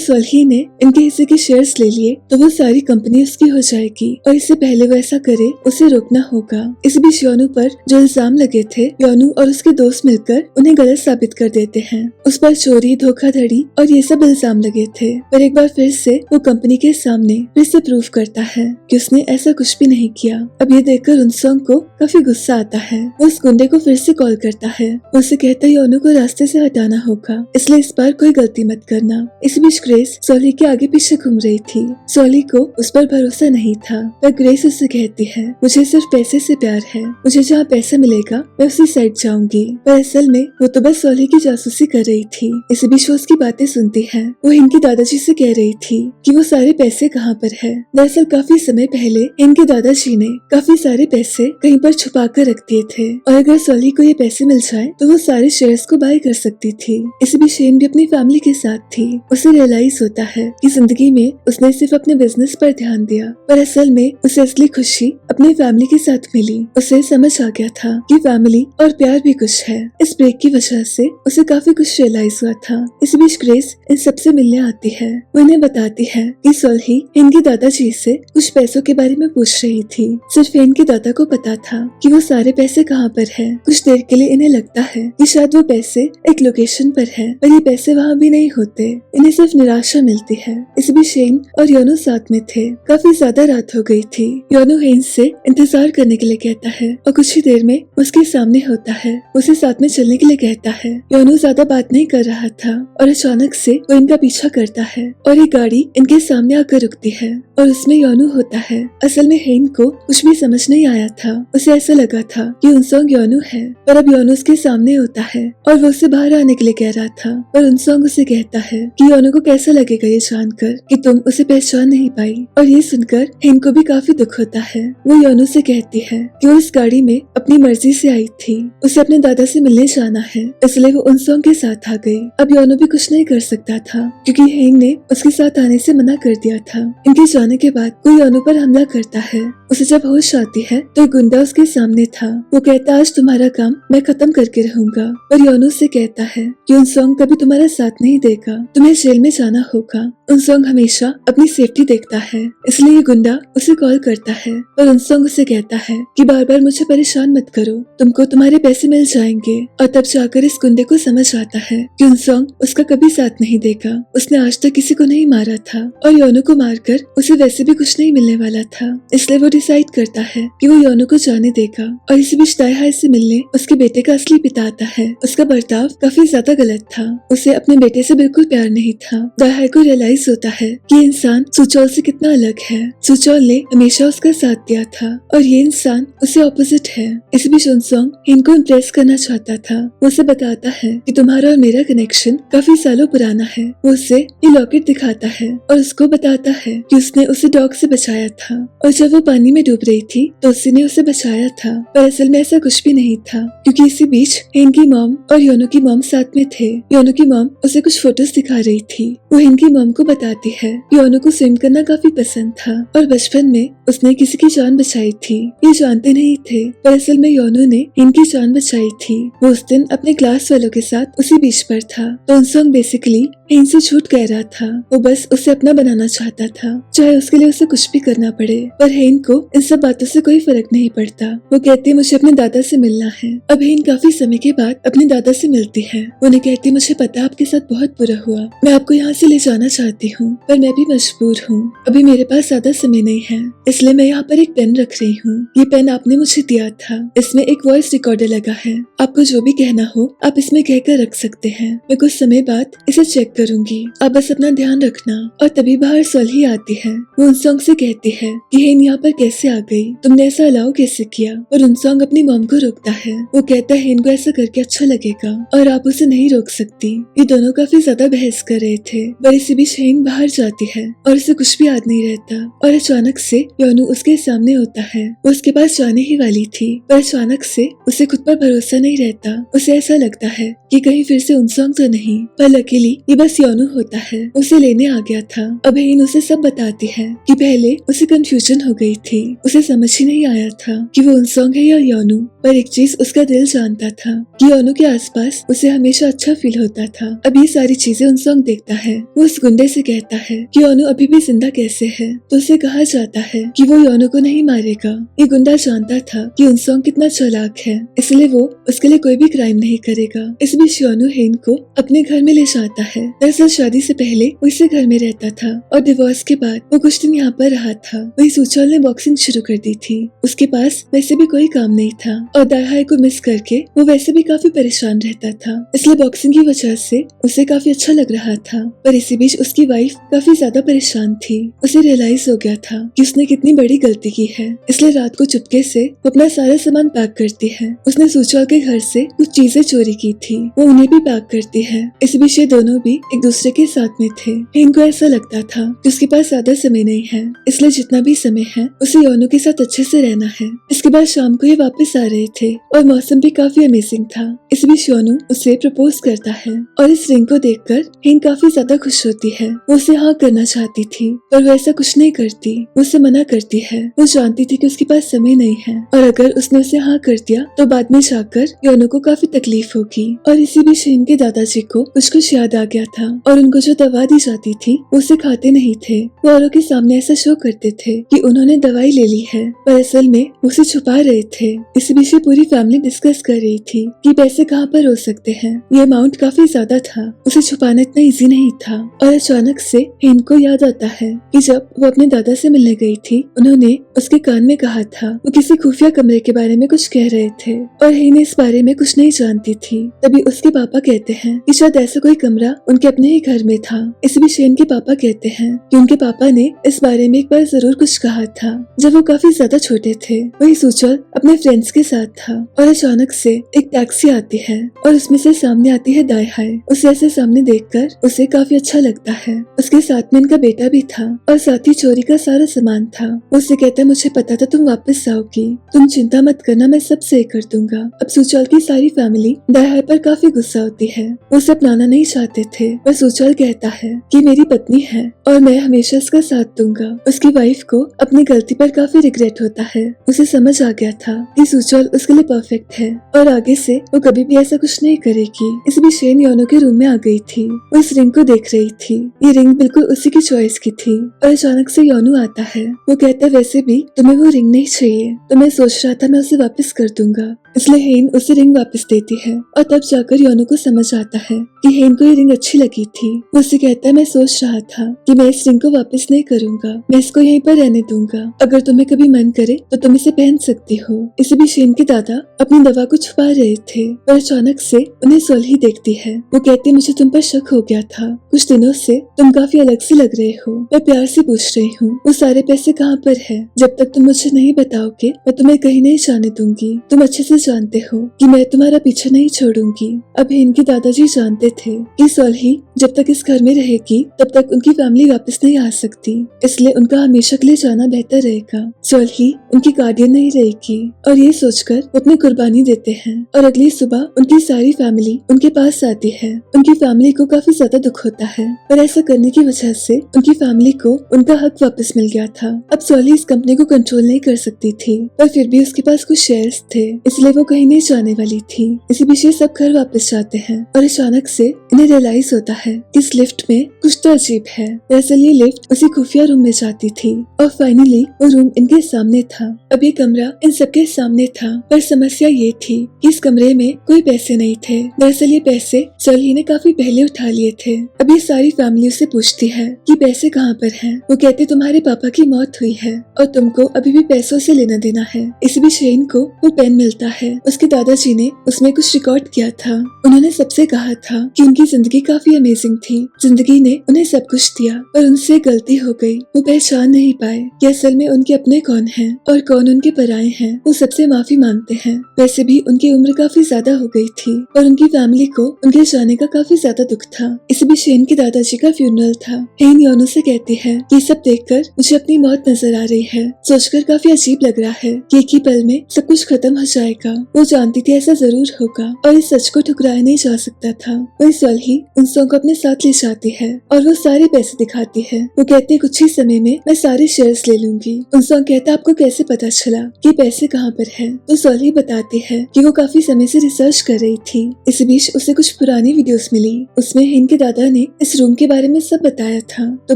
सोल्ही ने इनके हिस्से के शेयर्स ले लिए तो वो सारी कंपनी उसकी हो जाएगी, और इससे पहले वो ऐसा करे उसे रोकना होगा। इस बीच योनू पर जो इल्जाम लगे थे, योनू और उसके दोस्त मिलकर उन्हें गलत साबित कर देते हैं। उस पर चोरी, धोखाधड़ी और ये सब इल्जाम लगे थे, पर एक बार फिर से वो कंपनी के सामने फिर से प्रूव करता है कि उसने ऐसा कुछ भी नहीं किया। अब ये देखकर उनसोंग को काफी गुस्सा आता है। वो उस गुंडे को फिर से कॉल करता है, उसे कहता है योनू को रास्ते से हटाना होगा, इसलिए इस बार कोई गलती मत करना। इस बीच ग्रेस सोल्ही के आगे पीछे घूम रही थी। सोल्ही को उस पर भरोसा नहीं था, पर ग्रेस उसे कहती है मुझे सिर्फ पैसे से प्यार है, मुझे जहाँ पैसा मिलेगा मैं उसी साइड जाऊंगी। पर असल में वो तो बस सोल्ही की जासूसी कर रही थी। इस बीच वो उसकी बातें सुनती है। वो इनके दादाजी से कह रही थी कि वो सारे पैसे कहाँ पर है। दरअसल काफी समय पहले इनके दादाजी ने काफी सारे पैसे कहीं पर छुपा कर रख दिए थे, और अगर सोल्ही को ये पैसे मिल जाए तो वो सारे शेयर्स को बाय कर सकती थी। इस बीच शेन भी अपनी फैमिली के साथ थी। उसे रियलाइज होता है कि जिंदगी में उसने सिर्फ अपने बिजनेस पर ध्यान दिया, पर असल में उसे असली खुशी अपनी फैमिली के साथ मिली। उसे समझ आ गया था कि फैमिली और प्यार भी कुछ है। इस ब्रेक की वजह से उसे काफी कुछ रियलाइज हुआ था। इस बीच ग्रेस इन सबसे मिलने आती है। वो इन्हें बताती है कि सोल्ही इनके दादाजी से कुछ पैसों के बारे में पूछ रही थी। सिर्फ इनके दादा को पता था कि वो सारे पैसे कहाँ पर है। कुछ देर के लिए इन्हें लगता है कि शायद वो पैसे एक लोकेशन पर है, पर ये पैसे वहाँ भी नहीं होते। इन्हें सिर्फ निराशा मिलती है। इस बीच शेन और योनू साथ में थे। काफी ज्यादा रात हो गई थी। योनू हेन से इंतजार करने के लिए कहता है और कुछ ही देर में उसके सामने होता है। उसे साथ में चलने के लिए कहता है। योनू ज्यादा बात नहीं कर रहा था और अचानक से वो इनका पीछा करता है और ये गाड़ी इनके सामने आकर रुकती है और उसमें योनू होता है। असल में हेन को कुछ भी समझ नहीं आया था। उसे ऐसा लगा था कि उनसोंग योनू है, पर अब योनू उसके सामने होता है और वो उसे बाहर आने के लिए कह रहा था, पर उनसोंग उसे कहता है कि योनू को कैसा लगेगा ये जानकर कि तुम उसे पहचान नहीं पाई। और ये सुनकर हेन को भी काफी दुख होता है। वो योनू से कहती है कि वो इस गाड़ी में अपनी मर्जी से आई थी, उसे अपने दादा से मिलने जाना है, इसलिए वो उनसोंग के साथ आ गई। अब योनू भी कुछ नहीं कर सकता था क्योंकि हेन ने उसके साथ आने से मना कर दिया था। इनके जाने के बाद कोई योनू पर हमला करता है। उसे जब होश आती है तो गुंडा उसके सामने था। वो कहता आज तुम्हारा काम मैं खत्म करके रहूंगा, पर योनू से कहता है कि उनसोंग कभी तुम्हारा साथ नहीं देगा, तुम्हें जेल में जाना होगा। उनसोंग हमेशा अपनी सेफ्टी देखता है, इसलिए ये गुंडा उसे कॉल करता है, पर उनसोंग उसे कहता है कि बार बार मुझे परेशान मत करो, तुमको तुम्हारे पैसे मिल जाएंगे। और तब जाकर इस गुंडे को समझ आता है कि उनसोंग उसका कभी साथ नहीं देगा। उसने आज तक किसी को नहीं मारा था और योनू को मारकर उसे वैसे भी कुछ नहीं मिलने वाला था, इसलिए वो डिसाइड करता है कि वो योनो को जाने देगा। और इसी बीच दायहाई से मिलने उसके बेटे का असली पिता आता है। उसका बर्ताव काफी ज्यादा गलत था, उसे अपने बेटे से बिल्कुल प्यार नहीं था। दायहाई को रियलाइज होता है कि इंसान सुचौल से कितना अलग है। सुचौल ने हमेशा उसका साथ दिया था और ये इंसान उससे ऑपोजिट है। इस बीच उनसोंग इनको इम्प्रेस करना चाहता था। वो उसे बताता है कि तुम्हारा और मेरा कनेक्शन काफी सालों पुराना है। वो उसे ये लॉकेट दिखाता है और उसको बताता है कि उसने उसे डॉग से बचाया था और जब वो पानी में डूब रही थी तो उसी ने उसे बचाया था। पर असल में ऐसा कुछ भी नहीं था, क्योंकि इसी बीच हेन की मॉम और योनो की मॉम साथ में थे। योनो की मॉम उसे कुछ फोटोज दिखा रही थी। वो हेन की मॉम को बताती है योनो को स्विम करना काफी पसंद था और बचपन में उसने किसी की जान बचाई थी। ये जानते नहीं थे पर असल में योनो ने इनकी जान बचाई थी। वो उस दिन अपने क्लास वालों के साथ उसी बीच पर था। तो उनसोंग बेसिकली हेन से झूठ कह रहा था। वो बस उसे अपना बनाना चाहता था, चाहे उसके लिए उसे कुछ भी करना पड़े। पर हेन को इन सब बातों से कोई फर्क नहीं पड़ता। वो कहती है मुझे अपने दादा से मिलना है। अब हेन काफी समय के बाद अपने दादा से मिलती है। उन्हें कहती मुझे पता आपके साथ बहुत बुरा हुआ, मैं आपको यहाँ से ले जाना चाहती हूँ पर मैं भी मजबूर हूँ। अभी मेरे पास ज्यादा समय नहीं है, इसलिए मैं यहाँ पर एक पेन रख रही हूँ। ये पेन आपने मुझे दिया था, इसमें एक वॉइस रिकॉर्डर लगा है। आपको जो भी कहना हो आप इसमें कहकर रख सकते हैं। मैं कुछ समय बाद इसे चेक करूंगी, आप बस अपना ध्यान रखना। और तभी बाहर सॉल्ही आती है। वो उनसोंग से कहती है कि हेन यहाँ पर कैसे आ गई, तुमने ऐसा अलाउ कैसे किया। और उनसोंग अपनी मॉम को रोकता है। वो कहता है हेन को ऐसा करके अच्छा लगेगा और आप उसे नहीं रोक सकती। ये दोनों काफी ज्यादा बहस कर रहे थे। पर इसी बीच हेन बाहर जाती है और उसे कुछ भी याद नहीं रहता। और अचानक से योनो उसके सामने होता है। वो उसके पास जाने ही वाली थी पर अचानक से उसे खुद पर भरोसा नहीं रहता। उसे ऐसा लगता है कि कहीं फिर से उनसोंग तो नहीं। पर लकीली ये बस योनो होता है, उसे लेने आ गया था। अब हेन उसे सब बताती है कि पहले उसे कंफ्यूजन हो गई थी। उसे समझ ही नहीं आया था कि वो उनसोंग है या योनो। पर एक चीज उसका दिल जानता था कि योनो के आसपास उसे हमेशा अच्छा फील होता था। अब ये सारी चीजें उनसोंग देखता है। वो उस गुंडे से कहता है कि योनो अभी भी जिंदा कैसे है। तो उसे कहा जाता है कि वो योनो को नहीं मारेगा। ये गुंडा जानता था कि उनसोंग कितना चालाक है, इसलिए वो उसके लिए कोई भी क्राइम नहीं करेगा। इस बीच योनो हेन को अपने घर में ले जाता है। दरअसल शादी से पहले वो इसी घर में रहता था और डिवोर्स के बाद वो कुछ दिन यहाँ पर रहा था। वही सुचौल ने बॉक्सिंग शुरू कर दी थी। उसके पास वैसे भी कोई काम नहीं था और दायहाई को मिस करके वो वैसे भी काफी परेशान रहता था, इसलिए बॉक्सिंग की वजह से उसे काफी अच्छा लग रहा था। पर इसी बीच उसकी वाइफ काफी ज्यादा परेशान थी। उसे रियलाइज हो गया था कि उसने कितनी बड़ी गलती की है, इसलिए रात को चुपके से वो अपना सारा सामान पैक करती है। उसने सुचौल के घर से कुछ चीजें चोरी की थी, वो उन्हें भी पैक करती है। इस बीच ये दोनों भी एक दूसरे के साथ में थे। इनको ऐसा लगता था कि उसके पास ज्यादा समय नहीं है, इसलिए जितना भी समय है उसे योनो के साथ अच्छे से रहना है। इसके बाद शाम को ये वापस आ रहे थे और मौसम भी काफी अमेजिंग था। इस बीच योनो उसे प्रपोज करता है और इस रिंग को देखकर हिन काफी ज्यादा खुश होती है। वो उसे हाँ करना चाहती थी पर वो ऐसा कुछ नहीं करती, वो उसे मना करती है। वो जानती थी कि उसके पास समय नहीं है और अगर उसने उसे हाँ कर दिया तो बाद में जाकर योनो को काफी तकलीफ होगी। और इसी बीच हिन के दादाजी को कुछ याद आ गया था और उनको जो दवा दी जाती थी उसे खाते नहीं थे। वो औरों के सामने ऐसा शो करते थे कि उन्होंने दवाई ले ली है, पर असल में उसे छुपा रहे थे। इसी बीच पूरी फैमिली डिस्कस कर रही थी कि पैसे कहाँ पर हो सकते हैं। ये अमाउंट काफी ज्यादा था, उसे छुपाना इतना इजी नहीं था। और अचानक से हिन को याद आता है कि जब वो अपने दादा से मिलने गई थी उन्होंने उसके कान में कहा था वो किसी खुफिया कमरे के बारे में कुछ कह रहे थे और हिन इस बारे में कुछ नहीं जानती थी। तभी उसके पापा कहते हैं कि शायद ऐसा कोई कमरा उनके अपने ही घर में था। इस बीच हिन के पापा कहते हैं कि उनके पापा ने इस बारे में एक बार जरूर कुछ कहा था जब वो काफी ज्यादा छोटे थे। वही सुचौल अपने फ्रेंड्स के साथ था और अचानक से एक टैक्सी आती है और उसमें से सामने आती है दायहाई। उसे ऐसे सामने देखकर उसे काफी अच्छा लगता है। उसके साथ में इनका बेटा भी था और साथ ही चोरी का सारा सामान था। उससे कहता है मुझे पता था तुम वापस आओगी, तुम चिंता मत करना, मैं सब सही कर दूंगा। अब सुचौल की सारी फैमिली दायहाई पर काफी गुस्सा होती है। वो उसे अपनाना नहीं चाहते थे पर सुचौल कहता है कि मेरी पत्नी है और मैं हमेशा इसका साथ दूंगा। उसकी वाइफ को अपनी गलती पर काफी रिग्रेट होता है। उसे समझ आ गया था कि सुचौल उसके लिए परफेक्ट है और आगे से वो कभी भी ऐसा कुछ नहीं करेगी। इस बीच शेन योनो के रूम में आ गई थी। वो इस रिंग को देख रही थी। ये रिंग बिल्कुल उसी की चॉइस की थी और अचानक से योनो आता है। वो कहता है वैसे भी तुम्हें वो रिंग नहीं चाहिए, तो मैं सोच रहा था मैं उसे वापस कर दूंगा। इसलिए हेन उसे रिंग वापस देती है और तब जाकर योनो को समझ आता है कि हेन को ये रिंग अच्छी लगी थी। वो उससे कहता है, मैं सोच रहा था कि मैं इस रिंग को वापस नहीं करूंगा, मैं इसको यहीं पर रहने दूंगा। अगर तुम्हें कभी मन करे तो तुम इसे पहन सकती हो। इसे भी शेन के दादा अपनी दवा को छुपा रहे थे पर अचानक से उन्हें सोल्ही देखती है। वो कहती, मुझे तुम पर शक हो गया था, कुछ दिनों से तुम काफी अलग से लग रहे हो। मैं प्यार से पूछ रही हूँ, वो सारे पैसे कहाँ पर है? जब तक तुम मुझे नहीं बताओगे मैं तुम्हें कहीं नहीं जाने दूंगी। तुम अच्छे से जानते हो कि मैं तुम्हारा पीछा नहीं छोड़ूंगी। अब इनके दादाजी जानते थे कि सोल्ही जब तक इस घर में रहेगी तब तक उनकी फैमिली वापस नहीं आ सकती, इसलिए उनका हमेशा के लिए जाना बेहतर रहेगा। सोल्ही उनकी गार्डियन नहीं रहेगी और ये सोचकर वो अपनी कुर्बानी देते हैं। और अगली सुबह उनकी सारी फैमिली उनके पास आती है। उनकी फैमिली को काफी ज्यादा दुख होता है पर ऐसा करने की वजह से उनकी फैमिली को उनका हक वापस मिल गया था। अब सोल्ही इस कंपनी को कंट्रोल नहीं कर सकती थी पर फिर भी उसके पास कुछ शेयर्स थे, इसलिए वो कहीं नहीं जाने वाली थी। इसी बीच ये सब घर वापस जाते हैं और अचानक से इन्हें रियलाइज होता है कि इस लिफ्ट में कुछ तो अजीब है। दरअसल ये लिफ्ट उसी खुफिया रूम में जाती थी और फाइनली वो रूम इनके सामने था। अब ये कमरा इन सबके सामने था पर समस्या ये थी कि इस कमरे में कोई पैसे नहीं थे। दरअसल ये पैसे सोल्ही ने काफी पहले उठा लिए थे। अब ये सारी फैमिली उससे पूछती है कि पैसे कहाँ पर हैं? वो कहते, तुम्हारे पापा की मौत हुई है और तुमको अभी भी पैसों से लेना देना है। इसी बीच शेन को वो पेन मिलता है। उसके दादाजी ने उसमें कुछ रिकॉर्ड किया था। उन्होंने सबसे कहा था कि उनकी जिंदगी काफी अमेजिंग थी, जिंदगी ने उन्हें सब कुछ दिया पर उनसे गलती हो गई। वो पहचान नहीं पाए कि असल में उनके अपने कौन हैं और कौन उनके पराए हैं। वो सबसे माफी मांगते हैं। वैसे भी उनकी उम्र काफी ज्यादा हो गई थी और उनकी फैमिली को उनके जाने का काफी ज्यादा दुख था। इसी बीच शेन के दादाजी का फ्यूनरल था। हेन योनो से कहती है कि सब देखकर मुझे अपनी मौत नजर आ रही है, सोचकर काफी अजीब लग रहा है कि एक ही पल में सब कुछ खत्म हो जाएगा। वो जानती थी ऐसा जरूर होगा और इस सच को ठुकराया नहीं जा सकता था। वही सोल्ही उन सबको को अपने साथ ले जाती है और वो सारे पैसे दिखाती है। वो कहती है कुछ ही समय में मैं सारे शेयर्स ले लूंगी। उनसोंग कहता, आपको कैसे पता चला कि पैसे कहाँ पर है? तो सोल्ही बताती है कि वो काफी समय से रिसर्च कर रही थी। इस बीच उसे कुछ पुरानी वीडियोस मिली, उसमें हेन के दादा ने इस रूम के बारे में सब बताया था। तो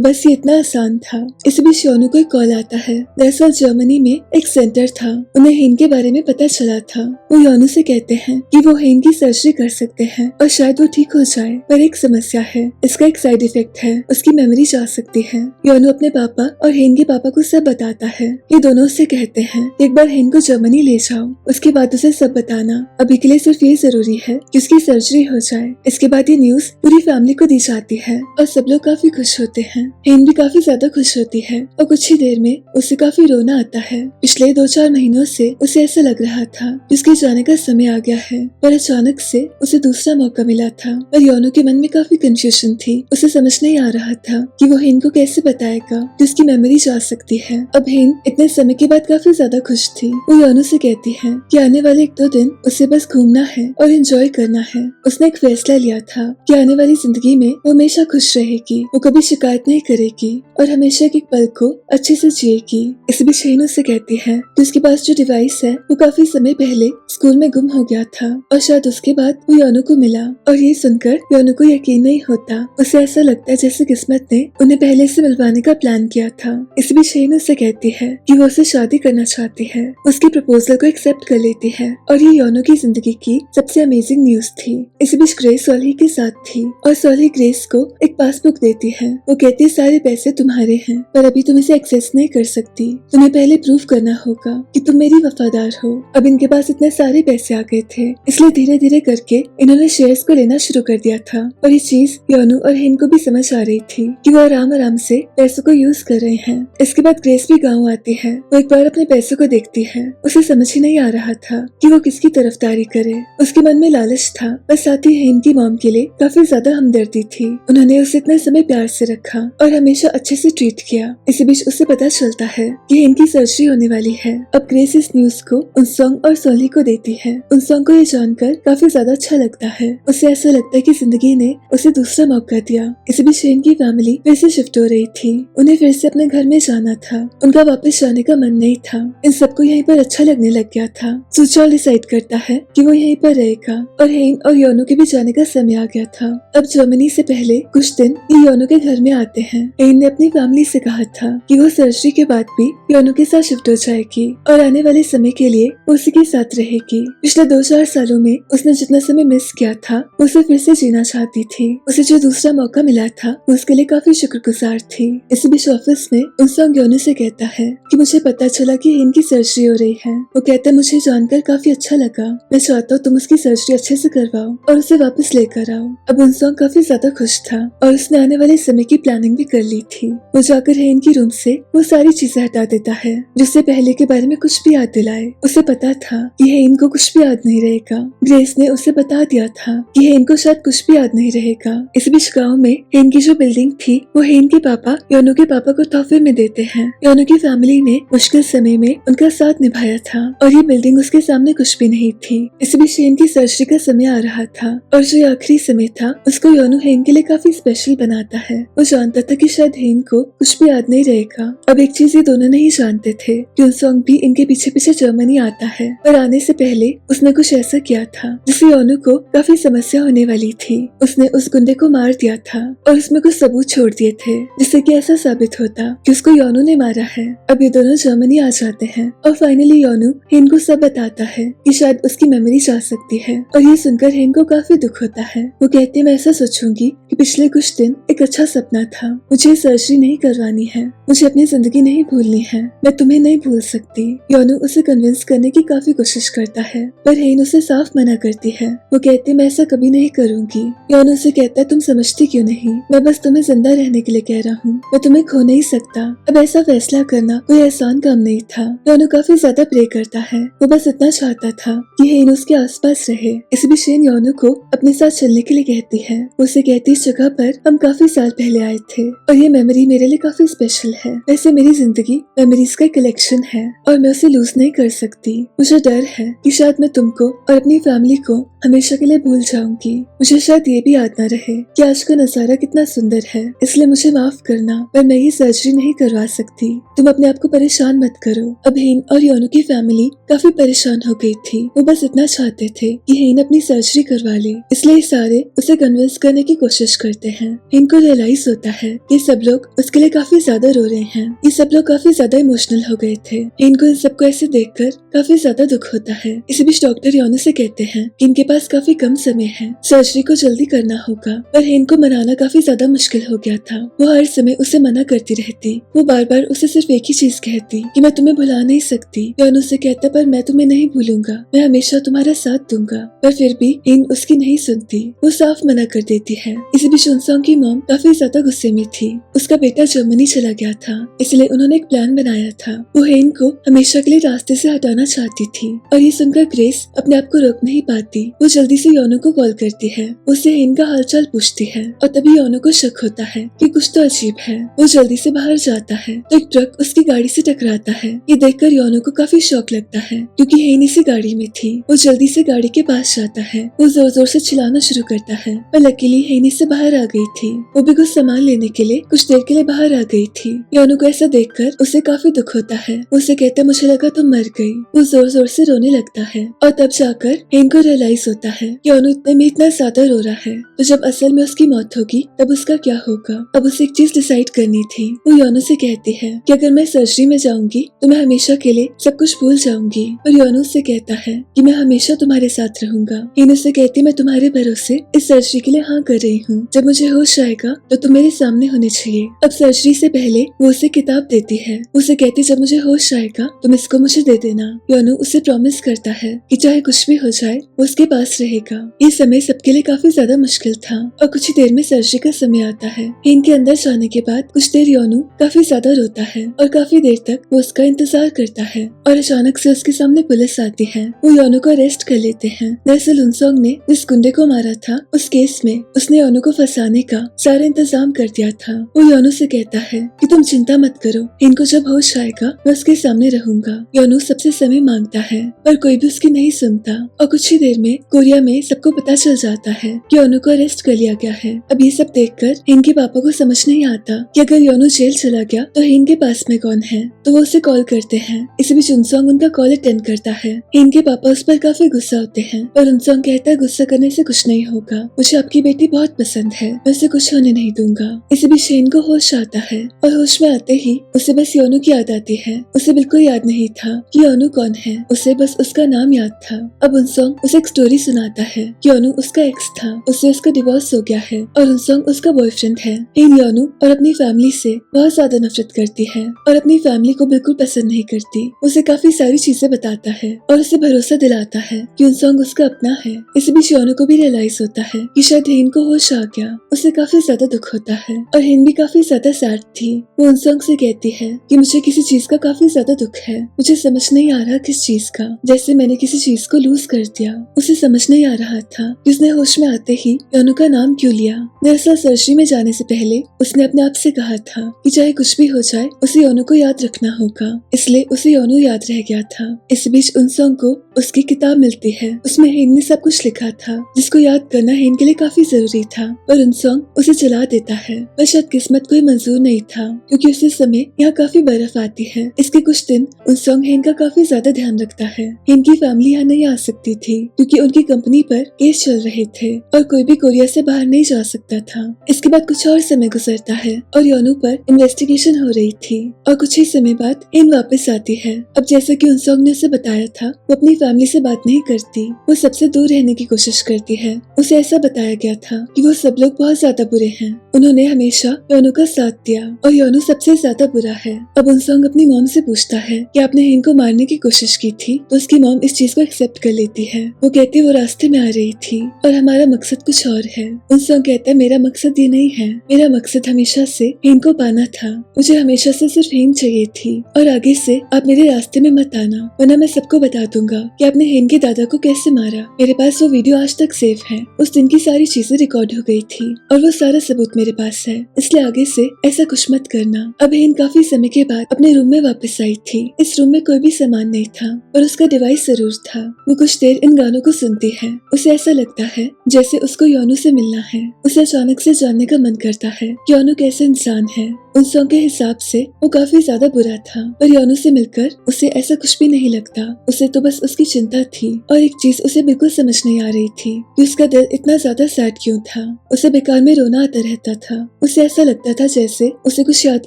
बस ये इतना आसान था। इस बीच योनो को एक कॉल आता है। दरअसल जर्मनी में एक सेंटर था, उन्हें हेन के बारे में पता चला था। वो योनो से कहते हैं कि वो हेन की सर्जरी कर सकते हैं और शायद वो ठीक हो जाए, पर एक समस्या है, इसका एक साइड इफेक्ट है, उसकी मेमोरी जा सकती है। योनो अपने पापा और हेन के पापा को सब बताता है। ये दोनों से कहते हैं एक बार हेन को जर्मनी ले जाओ, उसके बाद उसे सब बताना। अभी के लिए सिर्फ ये जरूरी है कि उसकी सर्जरी हो जाए। इसके बाद ये न्यूज पूरी फैमिली को दी जाती है और सब लोग काफी खुश होते हैं। हेन भी काफी ज्यादा खुश होती है और कुछ ही देर में उसे काफी रोना आता है। पिछले 2-4 महीनों से उसे ऐसा लग रहा था कि उसके जाने का समय आ गया है, पर अचानक से उसे दूसरा मौका मिला था। और योनो के मन में काफी कंफ्यूजन थी। उसे समझ नहीं आ रहा था कि वो हेन को कैसे बताएगा कि उसकी मेमोरी जा सकती है। अब हेन इतने समय के बाद काफी ज्यादा खुश थी। वो योनो से कहती है कि आने वाले 1-2 दिन उसे बस घूमना है और एंजॉय करना है। उसने एक फैसला लिया था कि आने वाली जिंदगी में वो हमेशा खुश रहेगी, वो कभी शिकायत नहीं करेगी और हमेशा के पल को अच्छे से जिएगी। इस बीच हेन उससे कहती है कि उसके पास जो डिवाइस है वो काफी समय पहले स्कूल में गुम हो गया था और शायद उसके बाद वो योनो को मिला। और ये सुनकर योनो को यकीन नहीं होता। उसे ऐसा लगता है जैसे किस्मत ने उन्हें पहले से मिलवाने का प्लान किया था। इस बीच हेन उससे कहती है कि वो उसे शादी करना चाहती है। उसके प्रपोजल को एक्सेप्ट कर लेती है और ये योनो की जिंदगी की सबसे अमेजिंग न्यूज थी। इस बीच ग्रेस सोल्ही के साथ थी और सोल्ही ग्रेस को एक पासबुक देती है। वो कहती है सारे पैसे तुम्हारे हैं पर अभी तुम इसे एक्सेस नहीं कर सकती, तुम्हें पहले प्रूव करना होगा कि तुम मेरी वफादार हो। अब इनके पास इतने सारे पैसे आ गए थे, इसलिए धीरे धीरे करके इन्होंने शेयर्स को लेना शुरू कर दिया था। और ये चीज योनो और हेन को भी समझ आ रही थी कि वो आराम आराम से पैसों को यूज कर रहे हैं। इसके बाद ग्रेस भी गाँव आती है। वो एक बार अपने पैसों को देखती है। उसे समझ ही नहीं आ रहा था कि वो किसकी तरफदारी करे। उसके मन में लालच था, पर साथ ही हेन की मॉम के लिए काफी ज्यादा हमदर्दी थी। उन्होंने उसे इतने समय प्यार से रखा और हमेशा अच्छे से ट्रीट किया। इसी बीच उसे पता चलता है कि हेन की सर्जरी होने वाली है। अब ग्रेस इस न्यूज को उनसोंग और सोल्ही को देती है। उनसोंग को ये जानकर काफी ज्यादा अच्छा लगता है। उसे ऐसा लगता है कि जिंदगी ने उसे दूसरा मौका दिया। इसी बीच हेन की फैमिली फिर से शिफ्ट हो रही थी। उन्हें फिर से अपने घर में जाना था। उनका वापस जाने का मन नहीं था। इन सबको यहीं पर अच्छा लगने लग गया था। सुचॉल डिसाइड करता है कि वो यहीं पर रहेगा और हेन और योनो के भी जाने का समय आ गया था। अब जर्मनी से पहले कुछ दिन ये योनो के घर में आते हैं। हेन ने अपनी अपनी फैमिली से कहा था कि वो सर्जरी के बाद भी योनू के साथ शिफ्ट हो जाएगी और आने वाले समय के लिए उसी के साथ रहेगी। पिछले 2-4 सालों में उसने जितना समय मिस किया था उसे फिर से जीना चाहती थी। उसे जो दूसरा मौका मिला था वो उसके लिए काफी शुक्रगुजार थी। इसी बीच ऑफिस में उनसोंग योनू से कहता है कि मुझे पता चला कि इनकी सर्जरी हो रही है। वो कहता है मुझे जानकर काफी अच्छा लगा, मैं चाहता हूँ तुम उसकी सर्जरी अच्छे से करवाओ और उसे वापस लेकर आओ। अब उनसोंग काफी ज्यादा खुश था और उसने आने वाले समय की प्लानिंग भी कर ली थी। वो जाकर हेन की रूम से वो सारी चीजें हटा देता है जिससे पहले के बारे में कुछ भी याद दिलाए। उसे पता था कि हेन को कुछ भी याद नहीं रहेगा। ग्रेस ने उसे बता दिया था कि हेन को शायद कुछ भी याद नहीं रहेगा। इस बीच गाँव में हेन की जो बिल्डिंग थी वो हेन के पापा योनू के पापा को तोहफे में देते हैं। योनू की फैमिली ने मुश्किल समय में उनका साथ निभाया था और ये बिल्डिंग उसके सामने कुछ भी नहीं थी। इस बीच हेन की सर्जरी का समय आ रहा था और जो आखिरी समय था उसको योनू हेन के लिए काफी स्पेशल बनाता है। वो जानता था कि शायद हेन को कुछ भी याद नहीं रहेगा। अब एक चीज ये दोनों नहीं जानते थे कि उनसोंग भी इनके पीछे पीछे जर्मनी आता है, पर आने से पहले उसने कुछ ऐसा किया था जिससे योनू को काफी समस्या होने वाली थी। उसने उस गुंडे को मार दिया था और उसमें कुछ सबूत छोड़ दिए थे जिससे कि ऐसा साबित होता कि उसको योनू ने मारा है। अब ये दोनों जर्मनी आ जाते हैं और फाइनली योनू हेन को सब बताता है कि शायद उसकी मेमोरी जा सकती है और ये सुनकर हेन को काफी दुख होता है। वो कहती है मैं ऐसा सोचूंगी कि पिछले कुछ दिन एक अच्छा सपना था, मुझे सर्जरी नहीं करवानी है, मुझे अपनी जिंदगी नहीं भूलनी है, मैं तुम्हें नहीं भूल सकती। योनू उसे कन्विंस करने की काफी कोशिश करता है पर हेन उसे साफ मना करती है। वो कहती है मैं ऐसा कभी नहीं करूंगी। योनू उसे कहता है तुम समझती क्यों नहीं, मैं बस तुम्हें जिंदा रहने के लिए कह रहा हूँ, मैं तुम्हें खो नहीं सकता। अब ऐसा फैसला करना कोई आसान काम नहीं था। योनू काफी ज्यादा प्रे करता है, वो बस इतना चाहता था कि हेन उसके आसपास रहे। इस बीच हेन योनू को अपने साथ चलने के लिए कहती है। उसे कहती इस जगह पर हम काफी साल पहले आए थे और ये मेमोरी मेरे लिए काफी स्पेशल है। वैसे मेरी जिंदगी मेमोरीज का कलेक्शन है और मैं उसे लूज नहीं कर सकती। मुझे डर है कि शायद मैं तुमको और अपनी फैमिली को हमेशा के लिए भूल जाऊंगी। मुझे शायद ये भी याद न रहे कि आज का नजारा कितना सुंदर है, इसलिए मुझे माफ करना पर मैं ये सर्जरी नहीं करवा सकती। तुम अपने आप को परेशान मत करो। अब हेन और योनू की फैमिली काफी परेशान हो गई थी। वो बस इतना चाहते थे कि हेन अपनी सर्जरी करवा ले, इसलिए सारे उसे कन्विंस करने की कोशिश करते हैं। हेन को रियलाइज होता है ये सब लोग उसके लिए काफी ज्यादा रो रहे हैं। ये सब लोग काफी ज्यादा इमोशनल हो गए थे। हेन को इन सबको ऐसे देखकर काफी ज्यादा दुख होता है। इसी बीच डॉक्टर योनू से कहते हैं कि इनके पास काफी कम समय है, सर्जरी को जल्दी करना होगा। पर हेन को मनाना काफी ज्यादा मुश्किल हो गया था। वो हर समय उसे मना करती रहती। वो बार बार उसे सिर्फ एक ही चीज कहती कि मैं तुम्हें भुला नहीं सकती। योनू से कहता पर मैं तुम्हें नहीं भूलूंगा, मैं हमेशा तुम्हारा साथ दूंगा। पर फिर भी हेन उसकी नहीं सुनती, वो साफ मना कर देती है। इसी बीच उनसोंग की मॉम काफी ज्यादा गुस्से में थी। उसका बेटा जर्मनी चला गया था, इसलिए उन्होंने एक प्लान बनाया था। वो हेन को हमेशा के लिए रास्ते से हटाना चाहती थी और ये सुनकर ग्रेस अपने आप को रोक नहीं पाती। वो जल्दी से योनू को कॉल करती है, उससे हेन का हालचाल पूछती है और तभी योनू को शक होता है कि कुछ तो अजीब है। वो जल्दी से बाहर जाता है तो एक ट्रक उसकी गाड़ी से टकराता है। ये देखकर योनू को काफी शौक लगता है क्योंकि हेन इसी गाड़ी में थी। वो जल्दी से गाड़ी के पास जाता है। वो जोर जोर से चिल्लाना शुरू करता है पर लकीली हेन इससे बाहर आ गई थी। वो भी कुछ सामान लेने के लिए कुछ देर के लिए बाहर आ गई थी। योनू को ऐसा देखकर उसे काफी दुख होता है। उसे कहता है मुझे लगा तुम मर गई। वो जोर जोर से रोने लगता है और तब जाकर हेन को रियलाइज होता है कि योनू इतने में इतना ज्यादा रो रहा है तो जब असल में उसकी मौत होगी तब उसका क्या होगा। अब उसे एक चीज डिसाइड करनी थी। वो योनू से कहती है कि अगर मैं सर्जरी में जाऊंगी तो मैं हमेशा के लिए सब कुछ भूल जाऊंगी। और योनू से कहता है कि मैं हमेशा तुम्हारे साथ रहूंगा। हेन उसे कहती मैं तुम्हारे भरोसे इस सर्जरी के लिए हाँ कर रही हूँ। जब मुझे होश आएगा तो तुम मेरे सामने होने चाहिए। अब सर्जरी से पहले वो उसे किताब देती है। उसे कहती जब मुझे होश आएगा तुम इसको मुझे दे देना। योनू उसे प्रॉमिस करता है कि चाहे कुछ भी हो जाए वो उसके पास रहेगा। ये समय सबके लिए काफी ज्यादा मुश्किल था और कुछ ही देर में सर्जरी का समय आता है। हेन के अंदर जाने के बाद कुछ देर योनू काफी ज्यादा रोता है और काफी देर तक वो उसका इंतजार करता है और अचानक से उसके सामने पुलिस आती है। वो योनू को अरेस्ट कर लेते हैं। दरअसल उनसोंग ने जिस गुंडे को मारा था उस केस में उसने योनू को फंसाने का सारा इंतजाम कर दिया था। वो योनू से कहता है कि तुम चिंता मत करो, इनको जब होश आएगा मैं उसके सामने रहूंगा। योनू सबसे समय मांगता है पर कोई भी उसकी नहीं सुनता और कुछ ही देर में कोरिया में सबको पता चल जाता है कि योनू को अरेस्ट कर लिया गया है। अब ये सब देखकर हेन के पापा को समझ नहीं आता कि अगर योनू जेल चला गया तो हेन के पास में कौन है, तो वो उसे कॉल करते हैं। इस बीच उनसोंग उनका कॉल अटेंड करता है। हेन के पापा उस पर काफी गुस्सा होते हैं, पर उनसोंग कहता है गुस्सा करने से कुछ नहीं होगा, मुझे आपकी बेटी बहुत पसंद है, मैं उसे कुछ होने नहीं दूंगा। इसी बीच हेन को होश आता है और होश में आते ही उसे बस योनू की याद आती है। उसे बिल्कुल याद नहीं था कि योनू कौन है, उसे बस उसका नाम याद था। अब उनसोंग उसे एक स्टोरी सुनाता है। योनू उसका एक्स था, उससे उसका डिवोर्स हो गया है और उनसोंग उसका बॉयफ्रेंड है। हेन योनू और अपनी फैमिली से बहुत ज्यादा नफरत करती है और अपनी फैमिली को बिल्कुल पसंद नहीं करती। उसे काफी सारी चीजें बताता है और उसे भरोसा दिलाता है कि उनसोंग उसका अपना है। इस बीच योनू को भी रियलाइज होता है कि शायद हेन को होश आ गया। उसे काफी ज्यादा दुख होता है और हेन भी काफी ज्यादा सैड थी। वो उनसोंग से कहती है कि मुझे किसी चीज का काफी ज्यादा दुख है, मुझे समझ नहीं आ रहा किस चीज का, जैसे मैंने किसी चीज को लूज कर दिया। उसे समझ नहीं आ रहा था कि उसने होश में आते ही योनू का नाम क्यों लिया। दरअसल सर्जरी में जाने से पहले उसने अपने आप से कहा था कि चाहे कुछ भी हो जाए उसे योनू को याद रखना होगा, इसलिए उसे योनू याद रह गया था। इस बीच उनसोंग को उसकी किताब मिलती है। उसमें हेन ने सब कुछ लिखा था जिसको याद करना हेन के लिए काफी जरूरी था, पर उनसोंग उसे जला देता है। पर शायद किस्मत को मंजूर नहीं था क्योंकि उसी समय यहाँ काफी बर्फ आती है। इसके कुछ दिन उनसोंग हेन का काफी ज्यादा ध्यान रखता है। हेन की फैमिली यहाँ नहीं आ सकती थी क्योंकि उनकी कंपनी पर केस चल रहे थे और कोई भी कोरिया से बाहर नहीं जा सकता था। इसके बाद कुछ और समय गुजरता है और योनू पर इन्वेस्टिगेशन हो रही थी और कुछ ही समय बाद हेन वापस आती है। अब जैसा कि उनसोंग ने उसे बताया था, वो अपनी फैमिली से बात नहीं करती, वो सबसे दूर रहने की कोशिश करती है। उसे ऐसा बताया गया था कि वो सब लोग बहुत ज्यादा बुरे हैं, उन्होंने हमेशा योनू का साथ दिया और योनू सबसे ज्यादा बुरा है। अब उनसोंग अपनी मॉम से पूछता है कि आपने हेन को मारने की कोशिश की थी, तो उसकी मॉम इस चीज को एक्सेप्ट कर लेती है। वो कहती है वो रास्ते में आ रही थी और हमारा मकसद कुछ और है। उनसोंग कहता है मेरा मकसद ये नहीं है, मेरा मकसद हमेशा से हेन को पाना था, मुझे हमेशा से सिर्फ हेन चाहिए थी और आगे से आप मेरे रास्ते में मत आना, वरना मैं सबको बता दूंगा कि आपने हेन के दादा को कैसे मारा। मेरे पास वो वीडियो आज तक सेव है, उस दिन की सारी चीजें रिकॉर्ड हो गई थी और वो सारा सबूत मेरे पास है, इसलिए आगे से ऐसा कुछ मत करना। अब हेन काफी समय के बाद अपने रूम में वापस आई थी। इस रूम में कोई भी सामान नहीं था और उसका डिवाइस जरूर था। वो कुछ देर इन गानों को सुनती है। उसे ऐसा लगता है जैसे उसको योनू से मिलना है। उसे अचानक से जानने का मन करता है कि योनू कैसे इंसान है। उनसोंग के हिसाब से वो काफी ज्यादा बुरा था, पर योनू से मिलकर उसे ऐसा कुछ भी नहीं लगता। उसे तो बस उसकी चिंता थी और एक चीज उसे बिल्कुल समझ नहीं आ रही थी कि उसका दिल इतना ज्यादा सैड क्यों था। उसे बेकार में रोना आता रहता था। उसे ऐसा लगता था जैसे उसे कुछ याद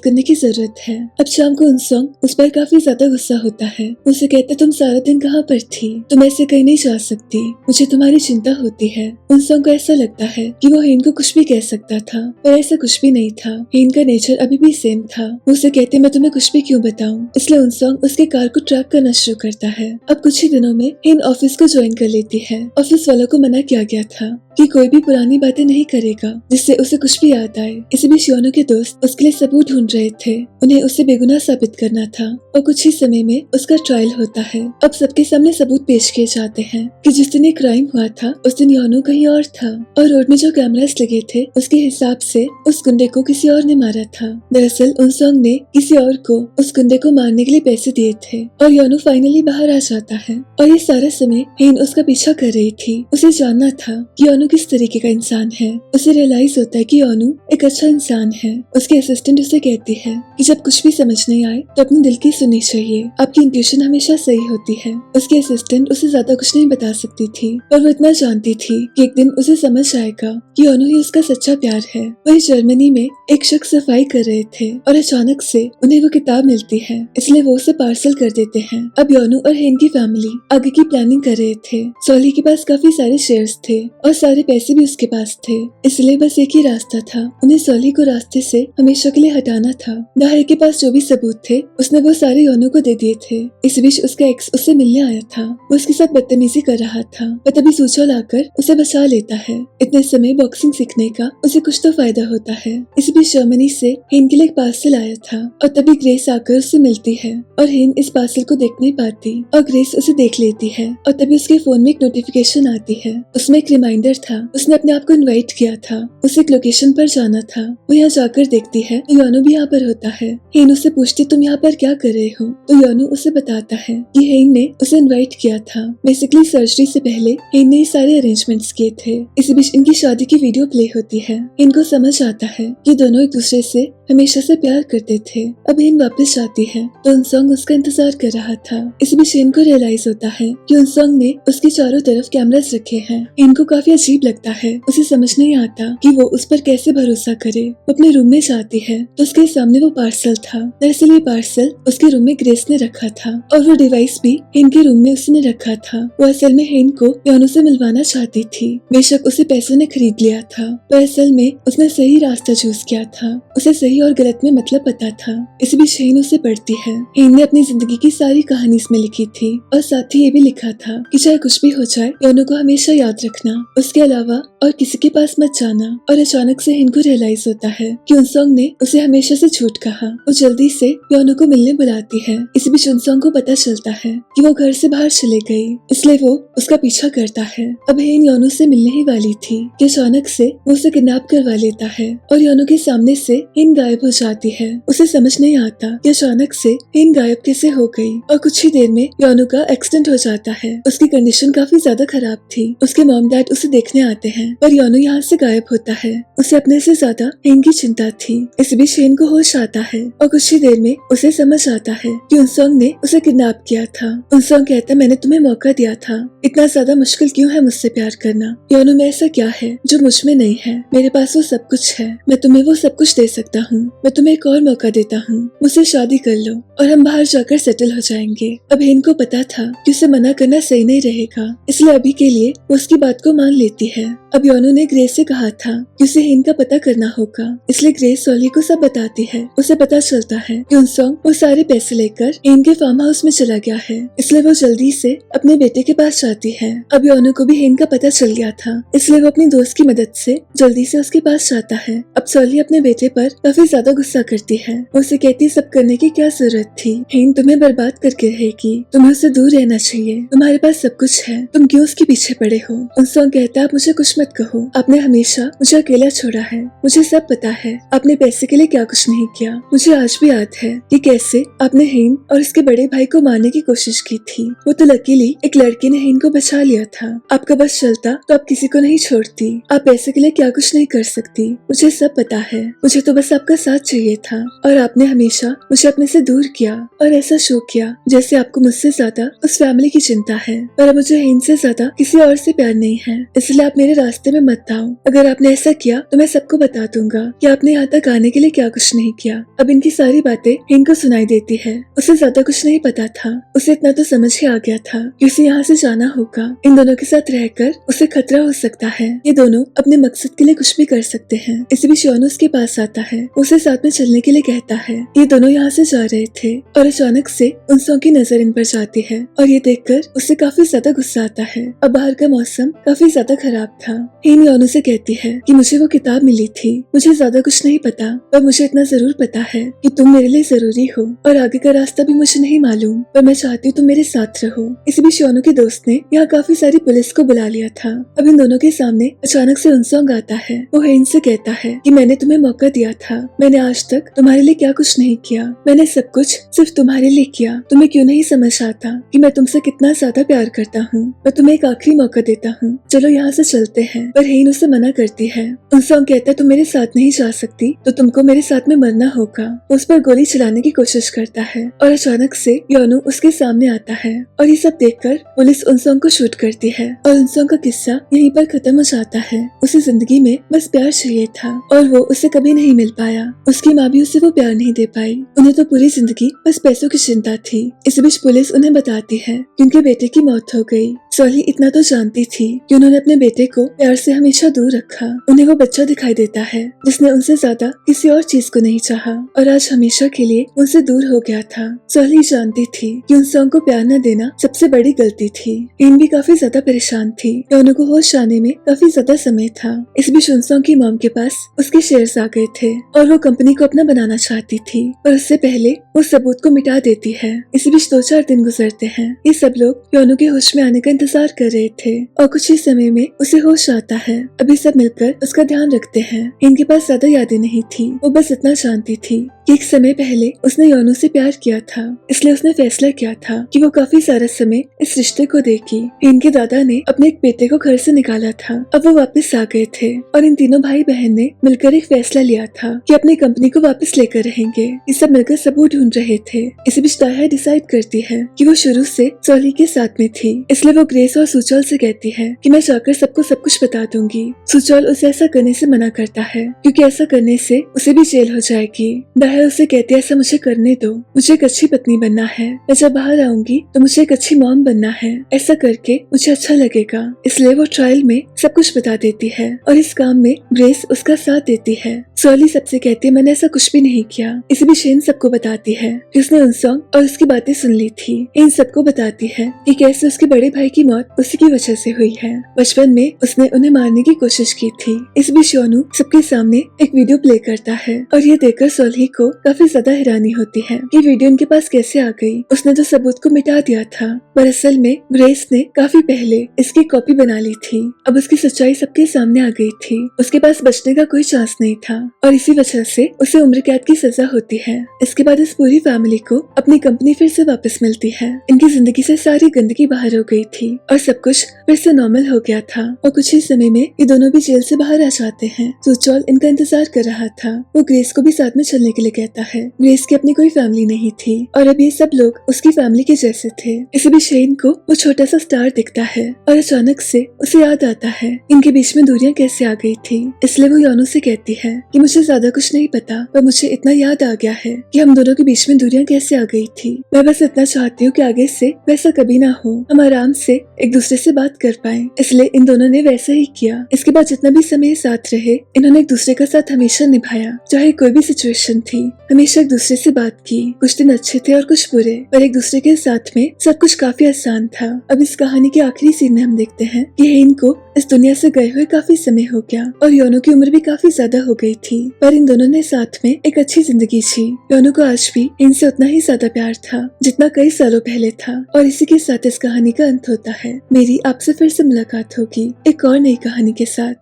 करने की जरूरत है। अब शाम को उनसोंग उस पर काफी ज्यादा गुस्सा होता है। उसे कहता तुम सारा दिन कहाँ पर थी, तुम ऐसे कहीं नहीं जा सकती, मुझे तुम्हारी चिंता होती है। उनसोंग को ऐसा लगता है कि वो हेन को कुछ भी कह सकता था, पर ऐसा कुछ भी नहीं था। हेन का नेचर अभी भी सेम था। वो उसे कहते मैं तुम्हें कुछ भी क्यों बताऊं, इसलिए उनसोंग उसके कार को ट्रैक करना शुरू करता है। अब कुछ ही दिनों में हेन ऑफिस को ज्वाइन कर लेती है। ऑफिस वालों को मना किया गया था कि कोई भी पुरानी बातें नहीं करेगा जिससे उसे कुछ भी याद आए। इसी बीच योनू के दोस्त उसके लिए सबूत ढूंढ रहे थे, उन्हें उसे बेगुनाह साबित करना था और कुछ ही समय में उसका ट्रायल होता है। अब सबके सामने सबूत पेश किए जाते हैं कि जिस दिन ये क्राइम हुआ था उस दिन योनू कहीं और था और रोड में जो कैमरास लगे थे उसके हिसाब से उस गुंडे को किसी और ने मारा था। दरअसल उनसोंग ने किसी और को उस गुंडे को मारने के लिए पैसे दिए थे और योनू फाइनली बाहर आ जाता है और ये सारा समय हेन उसका पीछा कर रही थी। उसे जानना था कि योनू किस तरीके का इंसान है। उसे रियलाइज होता है कि योनू एक अच्छा इंसान है। उसके असिस्टेंट उसे कहती है कि जब कुछ भी समझ नहीं आए तो अपने दिल की सुननी चाहिए, आपकी इंट्यूशन हमेशा सही होती है। उसके असिस्टेंट उसे ज्यादा कुछ नहीं बता सकती थी, पर वो इतना जानती थी कि एक दिन उसे समझ आएगा कि योनू ही उसका सच्चा प्यार है। वही जर्मनी में एक शख्स सफाई कर रहे थे और अचानक से उन्हें वो किताब मिलती है, इसलिए वो उसे पार्सल कर देते हैं। अब योनू और हेन की फैमिली आगे की प्लानिंग कर रहे थे। सोली के पास काफी सारे शेयर्स थे और सारे पैसे भी उसके पास थे, इसलिए बस एक ही रास्ता था, उन्हें सोली को रास्ते से हमेशा के लिए हटाना था। दाहिर के पास जो भी सबूत थे उसने वो सारे योनू को दे दिए थे। इस बीच उसका एक्स उससे मिलने आया था। वो उसके साथ बदतमीजी कर रहा था, पर तभी सूचो लाकर उसे बचा लेता है। इतने समय बॉक्सिंग सीखने का उसे कुछ तो फायदा होता है। इस बीच जर्मनी से हेन के लिए एक पार्सल आया था और तभी ग्रेस आकर उससे मिलती है और हेन इस पार्सल को देख नहीं पाती और ग्रेस उसे देख लेती है और तभी उसके फोन में एक नोटिफिकेशन आती है। उसमें एक रिमाइंडर था उसने अपने आप को इनवाइट किया था, उसे एक लोकेशन पर जाना था। वो यहाँ जाकर देखती है तो योनो भी यहाँ पर होता है। हेन उससे पूछती तुम यहाँ पर क्या कर रहे हो, तो योनो उसे बताता है कि हेन ने उसे इनवाइट किया था। बेसिकली सर्जरी से पहले हेन ने ये सारे अरेंजमेंट्स किए थे। इसी बीच इनकी शादी की वीडियो प्ले होती है। इनको समझ आता है कि दोनों एक दूसरे से हमेशा से प्यार करते थे। अब हेन वापस जाती है तो उनसोंग उसका इंतजार कर रहा था। इसी बीच हेन को रियलाइज होता है कि उनसोंग ने उसके चारों तरफ कैमरास रखे हैं। हेन को काफी अजीब लगता है, उसे समझ नहीं आता कि वो उस पर कैसे भरोसा करे। वो अपने रूम में जाती है तो उसके सामने वो पार्सल था। दरअसल ये पार्सल उसके रूम में ग्रेस ने रखा था और वो डिवाइस भी हेन के रूम में उसने रखा था। वो असल में हेन को योनो से मिलवाना चाहती थी। बेशक उसे पैसों ने खरीद लिया था, पर असल में उसने सही रास्ता चूज किया था। उसे सही और गलत में मतलब पता था। इसी बीच हेन उसे पढ़ती है। हेन ने अपनी जिंदगी की सारी कहानी इसमें लिखी थी और साथ ही ये भी लिखा था कि चाहे कुछ भी हो जाए योनो को हमेशा याद रखना, उसके अलावा और किसी के पास मत जाना। और अचानक से हेन को रियलाइज होता है कि उनसोंग ने उसे हमेशा से झूठ कहा। वो जल्दी से योनो को मिलने बुलाती है। इसी बीच उनसोंग को पता चलता है कि वो घर से बाहर चले गई, इसलिए वो उसका पीछा करता है। अब हेन योनो से मिलने ही वाली थी कि अचानक से वो उसे किडनैप करवा लेता है और योनो के सामने से हेन गायब हो जाती है। उसे समझ नहीं आता कि अचानक से हेन गायब कैसे हो गई और कुछ ही देर में योनो का एक्सीडेंट हो जाता है। उसकी कंडीशन काफी ज्यादा खराब थी। उसके मॉम डैड उसे देखने आते हैं पर योनो यहाँ से गायब होता है। उसे अपने से ज्यादा हेन की चिंता थी। इस बीच हेन को होश आता है और कुछ ही देर में उसे समझ आता है कि उनसोंग ने उसे किडनैप किया था। उनसोंग कहता मैंने तुम्हें मौका दिया था, इतना ज्यादा मुश्किल क्यों है मुझसे प्यार करना। योनो में ऐसा क्या है जो मुझ में नहीं है, मेरे पास वो सब कुछ है, मैं तुम्हें वो सब कुछ दे सकता हूँ। मैं तुम्हें एक और मौका देता हूँ, मुझसे शादी कर लो और हम बाहर जाकर सेटल हो जाएंगे। अब हेन को पता था कि उसे मना करना सही नहीं रहेगा, इसलिए अभी के लिए वो उसकी बात को मान लेती है। अब योनो ने ग्रेस से कहा था कि उसे हेन का पता करना होगा, इसलिए ग्रेस सॉली को सब बताती है। उसे पता चलता है कि उनसोंग वो सारे पैसे लेकर हेन के फार्म हाउस में चला गया है, इसलिए वो जल्दी से अपने बेटे के पास जाती है। अब योनो को भी हेन का पता चल गया था, इसलिए वो अपनी दोस्त की मदद से जल्दी से उसके पास जाता है। अब सॉली अपने बेटे पर काफी ज्यादा गुस्सा करती है। वो उसे कहती सब करने की क्या जरूरत थी, हेन तुम्हें बर्बाद करके रहेगी, तुम्हें उससे दूर रहना चाहिए, तुम्हारे पास सब कुछ है, तुम क्यों उसके पीछे पड़े हो। उनसोंग कहता आप मुझे कुछ मत कहो, आपने हमेशा मुझे अकेला छोड़ा है, मुझे सब पता है, आपने पैसे के लिए क्या कुछ नहीं किया। मुझे आज भी याद है कि कैसे आपने हेन और उसके बड़े भाई को मारने की कोशिश की थी। वो तो लकीली एक लड़के ने हेन को बचा लिया था। आपका बस चलता तो आप किसी को नहीं छोड़ती, आप पैसे के लिए क्या कुछ नहीं कर सकती, मुझे सब पता है, मुझे तो बस आपका साथ चाहिए था और आपने हमेशा मुझे अपने से दूर किया और ऐसा शो किया जैसे आपको मुझसे ज्यादा उस फैमिली की चिंता है। पर मुझे हेन से ज्यादा किसी और से प्यार नहीं है, इसलिए आप मेरे रास्ते में मत आओ। अगर आपने ऐसा किया तो मैं सबको बता दूंगा कि आपने यहाँ तक आने के लिए क्या कुछ नहीं किया। अब इनकी सारी बातें हेन को सुनाई देती है। उसे ज्यादा कुछ नहीं पता था, उसे इतना तो समझ ही आ गया था कि उसे यहाँ से जाना होगा। इन दोनों के साथ रहकर उसे खतरा हो सकता है, ये दोनों अपने मकसद के लिए कुछ भी कर सकते हैं। इसी बीच योनो उसके पास आता है, उसे साथ में चलने के लिए कहता है। ये दोनों यहाँ से जा रहे थे और अचानक से उनसोंग की नजर इन पर जाती है और ये देखकर उसे काफी ज्यादा गुस्सा आता है। अब बाहर का मौसम काफी ज्यादा खराब था। हेन योनो से कहती है कि मुझे वो किताब मिली थी, मुझे ज्यादा कुछ नहीं पता, पर मुझे इतना जरूर पता है कि तुम मेरे लिए जरूरी हो और आगे का रास्ता भी मुझे नहीं मालूम, पर मैं चाहती हूँ तुम मेरे साथ रहो। इसी बीच योनो के दोस्त ने यहाँ काफी सारी पुलिस को बुला लिया था। अब इन दोनों के सामने अचानक से उनसोंग आता है। वो हेन से कहता है कि मैंने तुम्हें मौका दिया था, मैंने आज तक तुम्हारे लिए क्या कुछ नहीं किया, मैंने सब कुछ सिर्फ तुम्हारे लिए किया। तुम्हें क्यों नहीं समझ आता कि मैं तुमसे कितना ज्यादा प्यार करता हूँ। मैं तुम्हें एक आखिरी मौका देता हूँ, चलो यहाँ से चलते हैं। पर हेन उसे मना करती है। उनसोंग कहता है तुम मेरे साथ नहीं जा सकती तो तुमको मेरे साथ में मरना होगा। उस पर गोली चलाने की कोशिश करता है और अचानक से योनो उसके सामने आता है और ये सब देखकर पुलिस उनसोंग को शूट करती है और उनसोंग का किस्सा यहीं पर खत्म हो जाता है। उसे जिंदगी में बस प्यार चाहिए था और वो उसे कभी नहीं मिल पाया। उसकी माँ भी उसे वो प्यार नहीं दे पाई, उन्हें तो पूरी जिंदगी बस पैसों की चिंता थी। इस बीच पुलिस उन्हें बताती है कि उनके बेटे की मौत हो गई। सॉली इतना तो जानती थी कि उन्होंने अपने बेटे को प्यार से हमेशा दूर रखा। उन्हें वो बच्चा दिखाई देता है जिसने उनसे ज्यादा किसी और चीज को नहीं चाहा और आज हमेशा के लिए उनसे दूर हो गया था। सॉली जानती थी कि उनसोंग को प्यार न देना सबसे बड़ी गलती थी। हेन भी काफी ज्यादा परेशान थी, योनो को होश आने में काफी ज्यादा समय था। इस बीच उनसोंग की मॉम के पास उसके शेयर्स आ गए थे और वो कंपनी को अपना बनाना चाहती थी, पर उससे पहले वो सबूत को मिटा देती है। इसी बीच 2-4 दिन गुजरते हैं। ये सब लोग योनो के होश में आने का इंतजार कर रहे थे और कुछ ही समय में उसे होश आता है। अभी सब मिलकर उसका ध्यान रखते हैं। इनके पास ज्यादा यादें नहीं थी, वो बस इतना जानती थी कि एक समय पहले उसने योनू से प्यार किया था, इसलिए उसने फैसला किया था कि वो काफी सारा समय इस रिश्ते को देगी। इनके दादा ने अपने एक बेटे को घर से निकाला था, अब वो वापस आ गए थे और इन तीनों भाई बहन ने मिलकर एक फैसला लिया था कि अपनी कंपनी को वापस लेकर रहेंगे। ये सब मिलकर सबूत ढूंढ रहे थे। इसी बीच दाया डिसाइड करती है कि वो शुरू से सोली के साथ में थी, इसलिए वो ग्रेस और सुचौल से कहती है कि मैं जाकर सबको सब कुछ बता दूंगी। सुचौल उसे ऐसा करने से मना करता है क्योंकि ऐसा करने से उसे भी जेल हो जाएगी। दाया उसे कहती है ऐसा मुझे करने दो, मुझे एक अच्छी पत्नी बनना है, मैं जब बाहर आऊंगी तो मुझे एक अच्छी मॉम बनना है, ऐसा करके मुझे अच्छा लगेगा। इसलिए वो ट्रायल में सब कुछ बता देती है और इस काम में ग्रेस उसका साथ देती है। सोली सबसे कहती है मैंने ऐसा कुछ भी नहीं किया। इसी भी शेन सबको बताती है कि उसने उनसोंग और उसकी बातें सुन ली थी। इन सबको बताती है कि कैसे उसके बड़े भाई की मौत उसी की वजह से हुई है, बचपन में उसने उन्हें मारने की कोशिश की थी। इस बीच योनू सबके सामने एक वीडियो प्ले करता है और ये देखकर सोली को काफी ज्यादा हैरानी होती है कि वीडियो उनके पास कैसे आ गई। उसने तो सबूत को मिटा दिया था, पर असल में ग्रेस ने काफी पहले इसकी कॉपी बना ली थी। अब उसकी सच्चाई सबके सामने आ गई थी। उसके पास बचने का कोई चांस नहीं था और इसी वजह से उसे उम्र कैद की सजा होती है। इसके बाद इस पूरी फैमिली को अपनी कंपनी फिर से वापस मिलती है। इनकी जिंदगी से सारी गंदगी बाहर हो गई थी और सब कुछ फिर से नॉर्मल हो गया था और कुछ ही समय में ये दोनों भी जेल से बाहर आ जाते हैं। सुचौल इनका इंतजार कर रहा था। वो ग्रेस को भी साथ में चलने के लिए कहता है। ग्रेस की अपनी कोई फैमिली नहीं थी और अब ये सब लोग उसकी फैमिली के जैसे थे। इसी बीच शेन को वो छोटा सा स्टार दिखता है और अचानक से उसे याद आता है इनके बीच में दूरियां कैसे आ गई थी। इसलिए वो योनू से कहती है कि मुझे ज्यादा कुछ नहीं पता, पर मुझे इतना याद आ गया है कि हम दोनों के बीच में दूरियां कैसे आ गई थी। मैं बस इतना चाहती हूँ कि आगे से वैसा कभी ना हो, हम आराम से एक दूसरे से बात कर पाए। इसलिए इन दोनों ने वैसा ही किया। इसके बाद जितना भी समय साथ रहे, इन्होंने एक दूसरे का साथ हमेशा निभाया, चाहे कोई भी सिचुएशन थी। हमेशा एक दूसरे से बात की। कुछ दिन अच्छे थे और कुछ बुरे, पर एक दूसरे के साथ में सब कुछ काफी आसान था। अब इस कहानी के आखिरी सीन में हम देखते हैं कि हेन को इस दुनिया से गए हुए काफी समय हो गया और योनू की उम्र भी काफी ज्यादा हो गई थी, पर इन दोनों ने साथ में एक अच्छी जिंदगी जी। योनू को आज भी इनसे उतना ही ज्यादा प्यार था जितना कई सालों पहले था। और इसी के साथ इस कहानी का अंत होता है। मेरी आपसे फिर से मुलाकात होगी एक और नई कहानी के साथ।